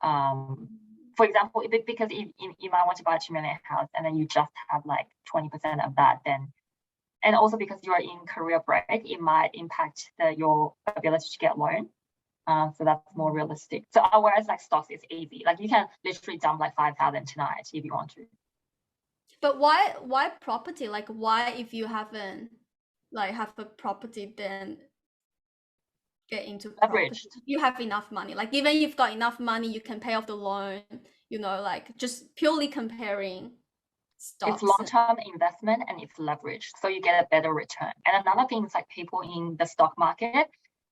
For example, because you might want to buy a 2 million house and then you just have like 20% of that, then, and also because you're in career break, it might impact your ability to get loan. So that's more realistic. So whereas like stocks is easy, like you can literally dump like 5,000 tonight if you want to. But why property? Like why if you haven't like have a property then get into property? Leveraged. You have enough money. Like even you've got enough money, you can pay off the loan, you know, like just purely comparing stocks. It's long-term investment and it's leveraged, so you get a better return. And another thing is like people in the stock market,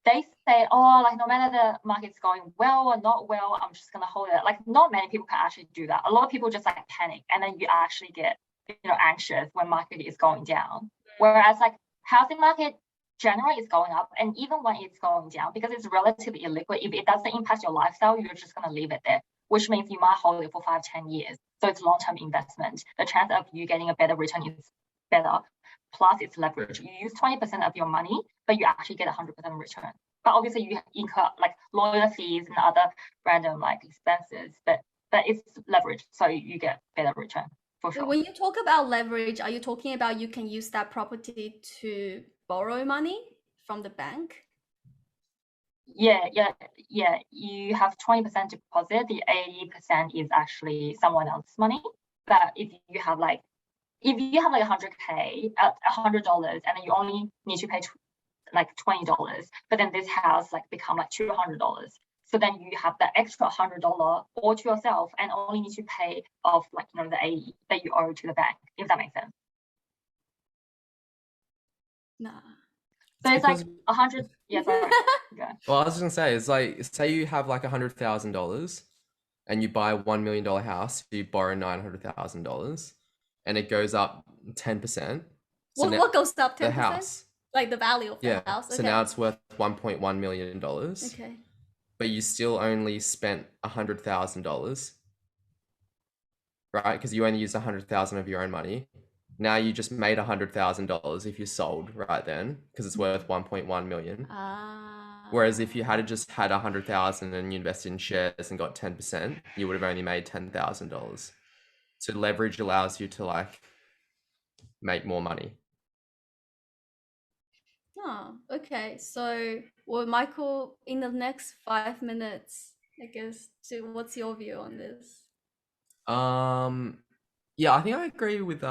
they say, oh, like no matter the market's going well or not well, I'm just gonna hold it. Like not many people can actually do that. A lot of people just like panic, and then you actually get, you know, anxious when market is going down. Whereas like housing market generally is going up, and even when it's going down, because it's relatively illiquid, if it doesn't impact your lifestyle, you're just gonna leave it there, which means you might hold it for 5-10 years. So it's long-term investment. The chance of you getting a better return is better. Plus it's leverage. You use 20% of your money, but you actually get 100% return. But obviously you incur like lawyer fees and other random like expenses, but it's leverage, so you get better return for sure. When you talk about leverage, are you talking about you can use that property to borrow money from the bank? Yeah. You have 20% deposit. The 80% is actually someone else's money. But if you have like 100K at $100, and then you only need to pay like $20, but then this house like become like $200. So then you have the extra $100 all to yourself and only need to pay off like, you know, the 80 that you owe to the bank, if that makes sense. Nah. So it's like 100. Yeah, sorry. Yeah. Well, I was just gonna say, it's like, say you have like $100,000 and you buy a $1 million house, you borrow $900,000 and it goes up 10%. So What goes up 10%? The house. Like the value of the house. Okay. So now it's worth $1.1 million. Okay. But you still only spent $100,000, right? Because you only used $100,000 of your own money. Now you just made $100,000 if you sold right then, because it's worth 1.1 million. Whereas if you had just had 100,000 and you invested in shares and got 10%, you would have only made $10,000. So leverage allows you to like make more money. Oh, okay. So, well, Michael, in the next 5 minutes, I guess, what's your view on this? Yeah, I think I agree with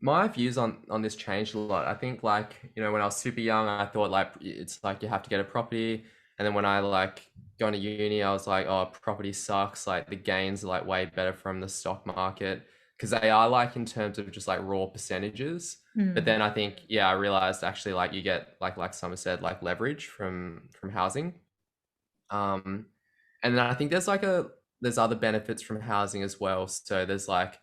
my views on this changed a lot. I think like, you know, when I was super young, I thought like it's like you have to get a property, and then when I like going to uni, I was like, oh, property sucks. Like the gains are like way better from the stock market because they are like in terms of just like raw percentages. But then I think, yeah, I realized actually like you get like Summer said, like leverage from housing. And then I think there's like there's other benefits from housing as well. So there's like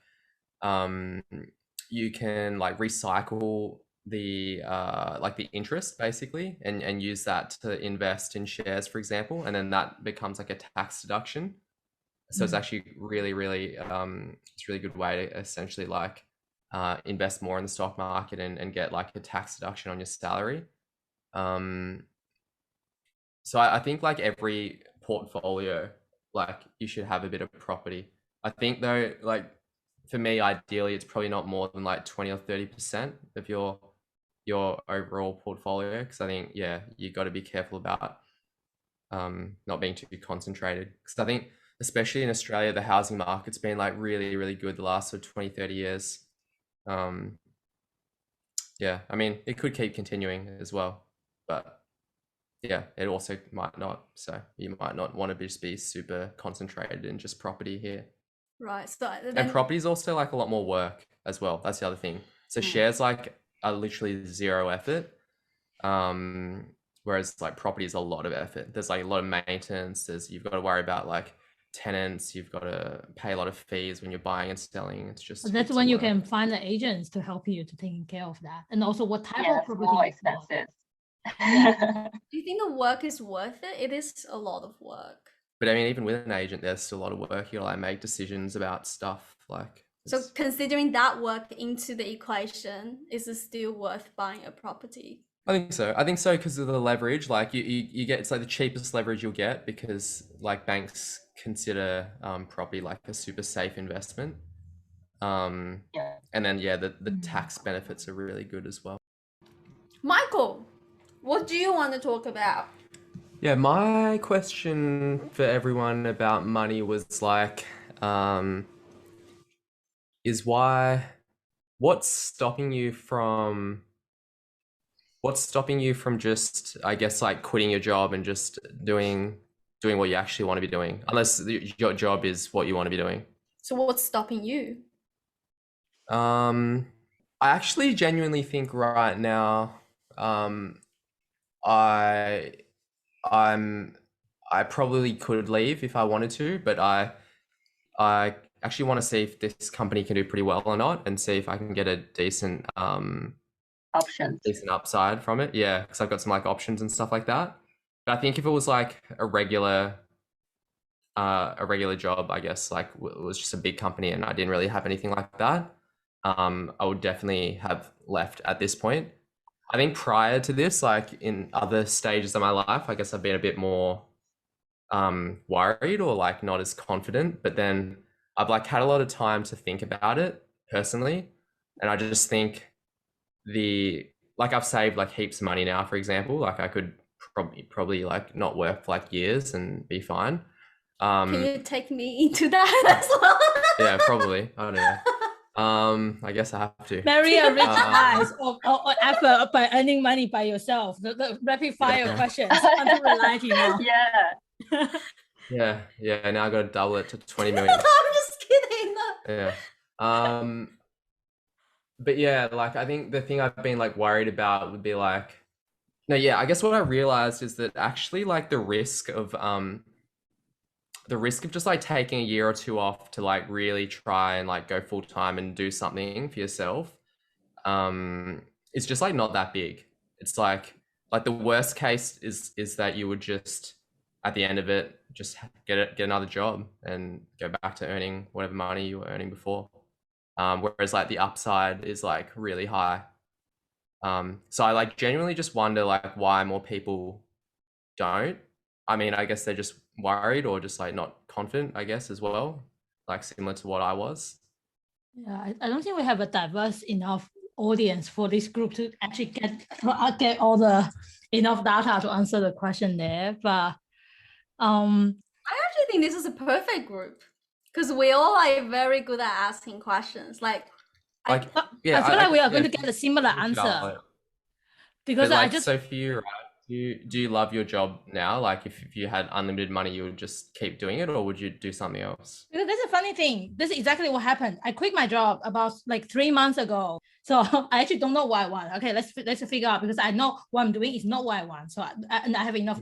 you can like recycle the like the interest basically and use that to invest in shares, for example, and then that becomes like a tax deduction. So it's actually really it's a really good way to essentially like invest more in the stock market and get like a tax deduction on your salary. So I think like every portfolio, like you should have a bit of property. I think though, like for me, ideally, it's probably not more than like 20 or 30% of your overall portfolio. Because I think, yeah, you got to be careful about not being too concentrated. Because I think, especially in Australia, the housing market's been like really good the last sort of 20, 30 years. Yeah, I mean, it could keep continuing as well, but yeah, it also might not. So you might not want to just be super concentrated in just property here. Right. So and property is also like a lot more work as well. That's the other thing. So shares like are literally zero effort. Whereas like property is a lot of effort. There's like a lot of maintenance. You've got to worry about like tenants. You've got to pay a lot of fees when you're buying and selling. It's just that's when you can find the agents to help you to take care of that, and also what type of property. More expensive. Do you think the work is worth it? It is a lot of work. But I mean, even with an agent, there's still a lot of work. You gotta like make decisions about stuff. Like So considering that work into the equation, is it still worth buying a property? I think so. I think so because of the leverage. Like you get, it's like the cheapest leverage you'll get because like banks consider property like a super safe investment. And then the tax benefits are really good as well. Michael, what do you want to talk about? Yeah, my question for everyone about money was like, is what's stopping you from just, I guess, like quitting your job and just doing what you actually want to be doing, unless your job is what you want to be doing? So what's stopping you? I actually genuinely think right now, I probably could leave if I wanted to, but I actually want to see if this company can do pretty well or not, and see if I can get a decent upside from it. Yeah, because I've got some like options and stuff like that. But I think if it was like a regular job, I guess, like it was just a big company and I didn't really have anything like that, I would definitely have left at this point. I think prior to this, like in other stages of my life, I guess I've been a bit more worried or like not as confident, but then I've like had a lot of time to think about it personally, and I just think like I've saved like heaps of money now, for example. Like I could probably like not work for like years and be fine. Can you take me into that as well? Yeah, probably. I don't know. I guess I have to. Marry a rich guys or effort by earning money by yourself. The rapid fire questions. Until reality now. Yeah. Now I got to double it to 20 million. I'm just kidding. Yeah. But yeah, like I think the thing I've been like worried about would be like, no, yeah, I guess what I realized is that actually like the risk of just like taking a year or two off to like really try and like go full time and do something for yourself, it's just like not that big. It's like the worst case is that you would just at the end of it just get another job and go back to earning whatever money you were earning before. Whereas like the upside is like really high. So I like genuinely just wonder like why more people don't. I mean, I guess they're just worried or just like not confident, I guess, as well, like similar to what I was. Yeah, I don't think we have a diverse enough audience for this group to actually get all the enough data to answer the question there. But I actually think this is a perfect group because we all are very good at asking questions. I feel like we are going to get a similar answer. Because like, so for you, right? Do you love your job now? Like if you had unlimited money, you would just keep doing it, or would you do something else? Because that's a funny thing. This is exactly what happened. I quit my job about like 3 months ago. So I actually don't know what I want. Okay, let's figure out, because I know what I'm doing is not what I want. So I have enough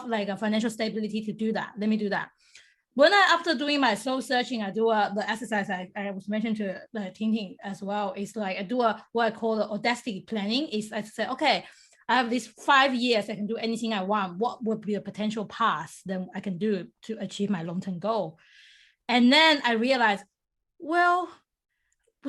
like a financial stability to do that. Let me do that. When after doing my soul searching, I do the exercise I was mentioned to Tingting as well. It's like I do what I call the audacity planning. Is I say, okay, I have these 5 years, I can do anything I want. What would be a potential path that I can do to achieve my long-term goal? And then I realized, well,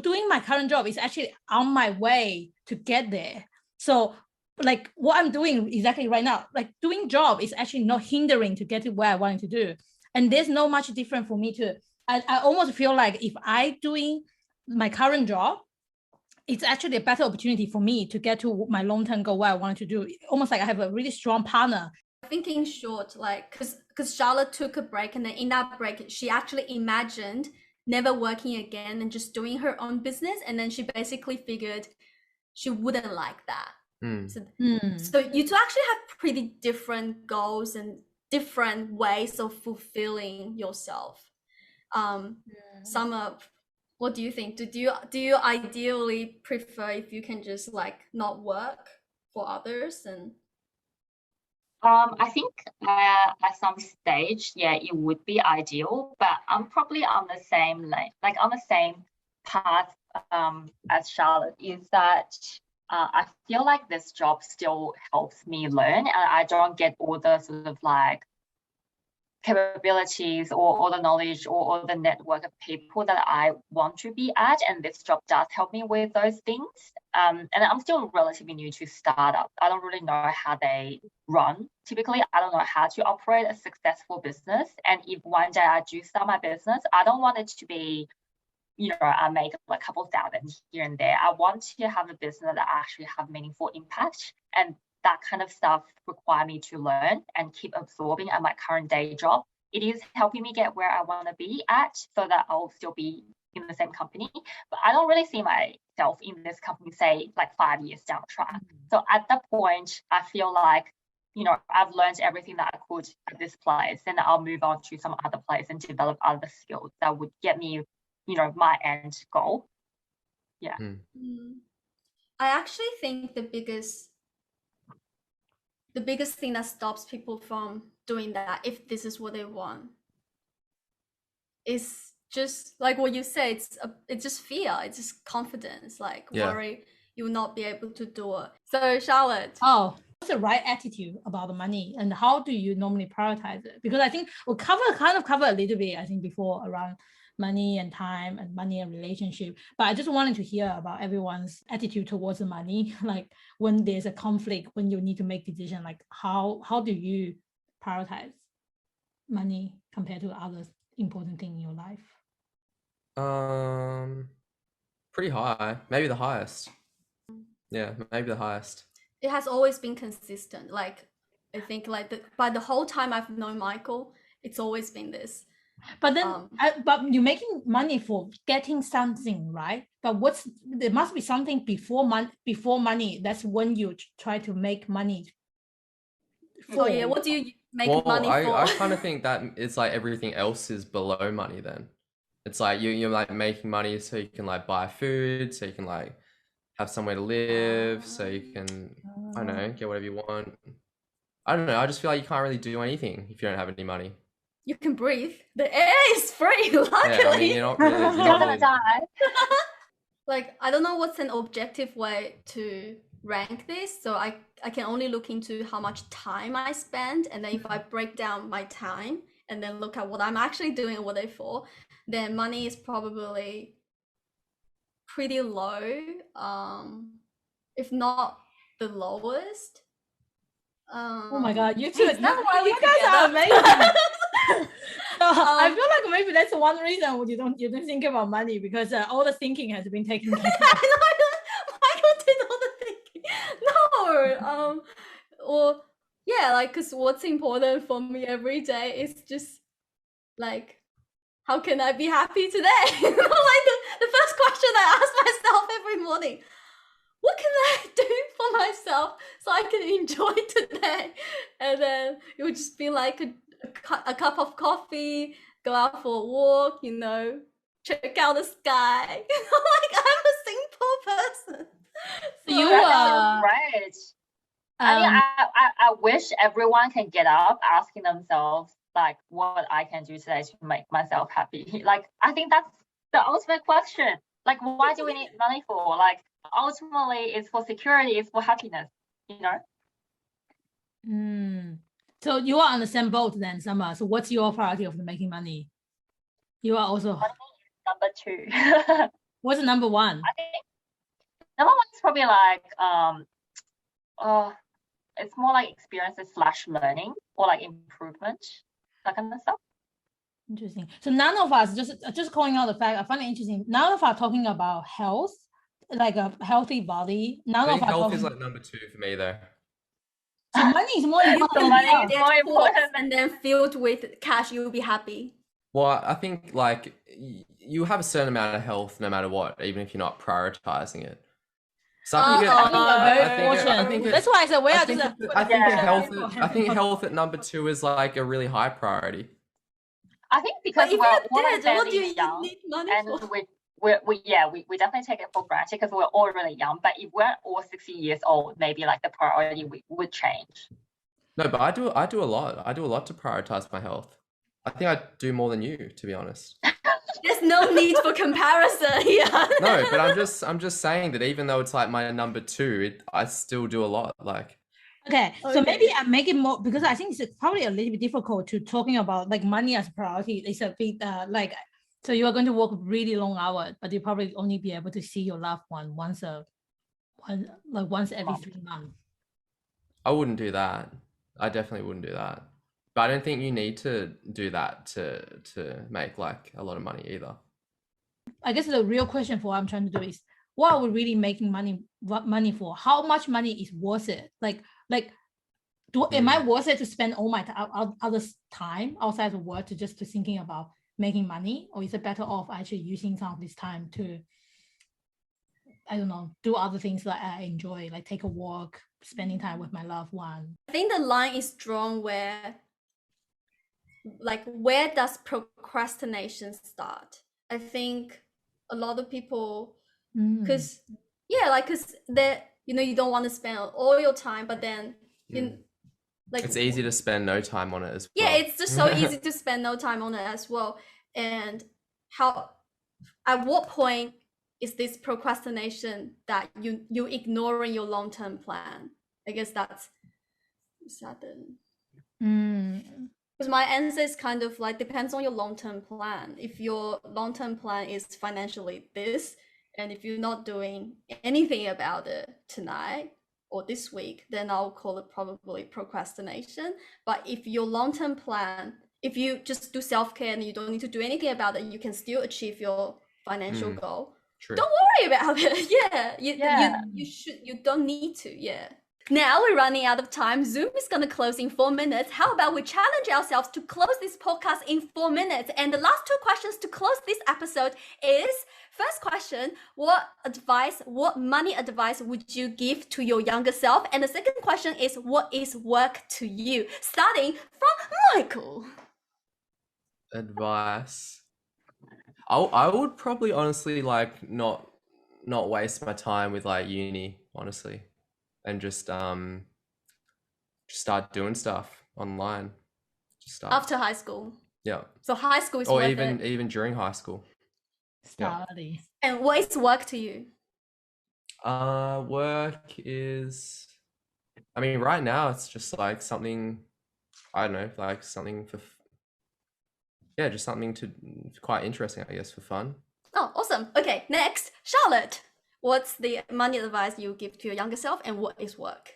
doing my current job is actually on my way to get there. So like what I'm doing exactly right now, like doing job is actually not hindering to get to where I wanted to do. And there's no much different for me to, I almost feel like if I doing my current job, it's actually a better opportunity for me to get to my long-term goal, what I wanted to do. Almost like I have a really strong partner. Thinking short, like, because Charlotte took a break, and then in that break, she actually imagined never working again and just doing her own business. And then she basically figured she wouldn't like that. So you two actually have pretty different goals and different ways of fulfilling yourself. Summer, what do you think? Do you ideally prefer if you can just like not work for others? And I think at some stage, yeah, it would be ideal, but I'm probably on the same lane, like on the same path as Charlotte, is that I feel like this job still helps me learn, and I don't get all the sort of like capabilities or the knowledge or the network of people that I want to be at, and this job does help me with those things. And I'm still relatively new to startup. I don't really know how they run. Typically, I don't know how to operate a successful business. And if one day I do start my business, I don't want it to be, I make like a couple thousand here and there. I want to have a business that actually have meaningful impact, and that kind of stuff require me to learn and keep absorbing at my current day job. It is helping me get where I want to be at so that I'll still be in the same company. But I don't really see myself in this company, say, like 5 years down the track. So at that point, I feel like, I've learned everything that I could at this place, and I'll move on to some other place and develop other skills that would get me, my end goal. Yeah. I actually think the biggest thing that stops people from doing that, if this is what they want, is just like what you say. It's just fear. It's just confidence. Like worry you will not be able to do it. So Charlotte, what's the right attitude about the money, and how do you normally prioritize it? Because I think we'll cover a little bit, I think, before around money and time and money and relationship, but I just wanted to hear about everyone's attitude towards the money, like when there's a conflict, when you need to make decision, like how do you prioritize money compared to other important thing in your life? Pretty high, maybe the highest. Yeah, maybe the highest. It has always been consistent. Like I think by the whole time I've known Michael, it's always been this. But then, but you're making money for getting something, right? But there must be something before money. That's when you try to make money. What do you make money for? I kind of think that it's like everything else is below money. Then it's like you're like making money so you can like buy food, so you can like have somewhere to live, so you can I don't know, get whatever you want. I don't know. I just feel like you can't really do anything if you don't have any money. You can breathe. The air is free, luckily. Yeah, I mean, you're not gonna die. Like, I don't know what's an objective way to rank this. So I can only look into how much time I spend. And then if I break down my time and then look at what I'm actually doing and what they're for, then money is probably pretty low. If not the lowest. Oh my God, you two, is that why you guys are amazing. I feel like maybe that's one reason you don't think about money, because all the thinking has been taken care of. Michael did all the thinking. No, or yeah, like, because what's important for me every day is just like, how can I be happy today? Like the first question I ask myself every morning: what can I do for myself so I can enjoy today? And then it would just be like a cup of coffee, go out for a walk, check out the sky. Like, I'm a simple person. So that's right. I wish everyone can get up asking themselves, like, what I can do today to make myself happy. Like, I think that's the ultimate question. Like, why do we need money for? Like, ultimately, it's for security, it's for happiness, So you are on the same boat then, Summer. So what's your priority of making money? You are also number 2. What's number 1? I think number 1 is probably like it's more like experiences / learning, or like improvement, that kind of stuff. Interesting. So none of us, just calling out the fact, I find it interesting, none of us are talking about health, like a healthy body. I think health is like number 2 for me though. So money is more important. Money is more important. And then filled with cash, you'll be happy. Well, I think like you have a certain amount of health no matter what, even if you're not prioritizing it. So I think that's why I said I think health at number 2 is like a really high priority. I think because we're all what do you young, need money and for? we definitely take it for granted because we're all really young. But if we're all 60 years old, maybe like the priority would change. No, but I do a lot. I do a lot to prioritize my health. I think I do more than you, to be honest. There's no need for comparison here. No, but I'm just saying that even though it's like my number 2, I still do a lot. Like, Okay, so maybe I make it more, because I think it's probably a little bit difficult to talking about like money as a priority. It's a bit like, so you are going to work really long hours, but you probably only be able to see your loved one once every 3 months. I wouldn't do that. I definitely wouldn't do that. But I don't think you need to do that to make like a lot of money either. I guess the real question for what I'm trying to do is, what are we really making money for? How much money is worth it? Am I worth it to spend all my other time outside of work to thinking about making money? Or is it better off actually using some of this time to, I don't know, do other things that I enjoy, like take a walk, spending time with my loved one? I think the line is drawn where does procrastination start? I think a lot of people, because you don't want to spend all your time, but then it's easy to spend no time on it as well. Yeah, it's just so easy to spend no time on it as well. And at what point is this procrastination that you ignoring your long-term plan? I guess that's sudden. Because my answer is kind of like, depends on your long-term plan. If your long-term plan is financially this, and if you're not doing anything about it tonight or this week, then I'll call it probably procrastination. But if your long-term plan, if you just do self-care and you don't need to do anything about it, you can still achieve your financial goal. True. Don't worry about it. You don't need to. Yeah. Now we're running out of time. Zoom is going to close in 4 minutes. How about we challenge ourselves to close this podcast in 4 minutes? And the last 2 questions to close this episode is, first question, what money advice would you give to your younger self? And the second question is, what is work to you? Starting from Michael. Advice. I would probably honestly like not waste my time with like uni, honestly. And just start doing stuff online. After high school. Yeah. So high school is or worth even during high school. Study. Yeah. And what is work to you? Work is, I mean, right now it's just like something, I don't know, like something for, just something quite interesting, I guess, for fun. Oh, awesome. Okay, next, Charlotte. What's the money advice you give to your younger self, and what is work?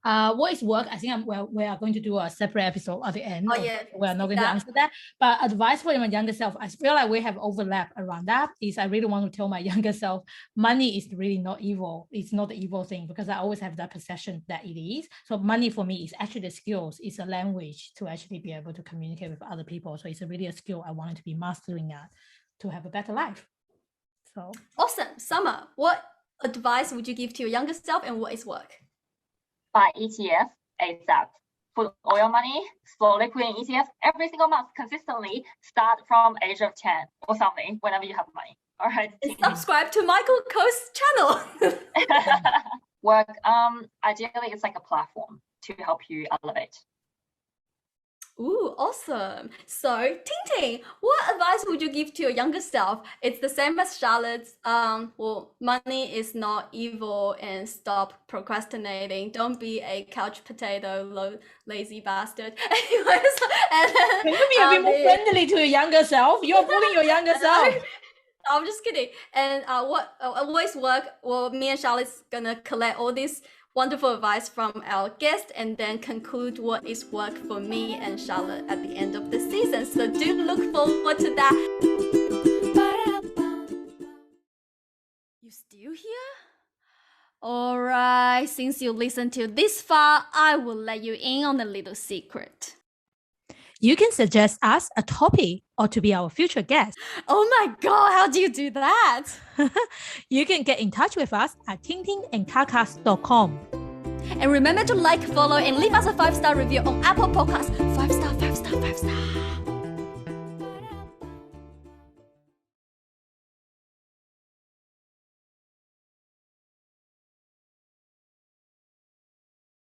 What is work? I think we are going to do a separate episode at the end. Oh yeah, we're not going to answer that. But advice for my younger self, I feel like we have overlap around that. Is I really want to tell my younger self, money is really not evil. It's not the evil thing, because I always have that perception that it is. So money for me is actually the skills. It's a language to actually be able to communicate with other people. So it's really a skill I wanted to be mastering at to have a better life. So awesome. Summer, what advice would you give to your younger self, and what is work? Buy ETF ASAP. Put all your money, slowly put in ETF every single month consistently. Start from age of 10 or something, whenever you have money. All right. And subscribe to Michael Ko's channel. Work, ideally it's like a platform to help you elevate. Ooh, awesome. So, Tingting, what advice would you give to your younger self? It's the same as Charlotte's. Money is not evil, and stop procrastinating. Don't be a couch potato, lazy bastard. Anyways, can you be a bit more friendly to your younger self? You're bullying your younger self. I'm just kidding. And what always work? Well, me and Charlotte's gonna collect all this wonderful advice from our guest and then conclude what is work for me and Charlotte at the end of the season. So do look forward to that. You still here? Alright, since you listened to this far, I will let you in on a little secret. You can suggest us a topic or to be our future guest. Oh my god, how do you do that? You can get in touch with us at TingTingandKaKa's.com. And remember to like, follow, and leave us a 5-star review on Apple Podcasts. 5 star, 5 star, 5 star.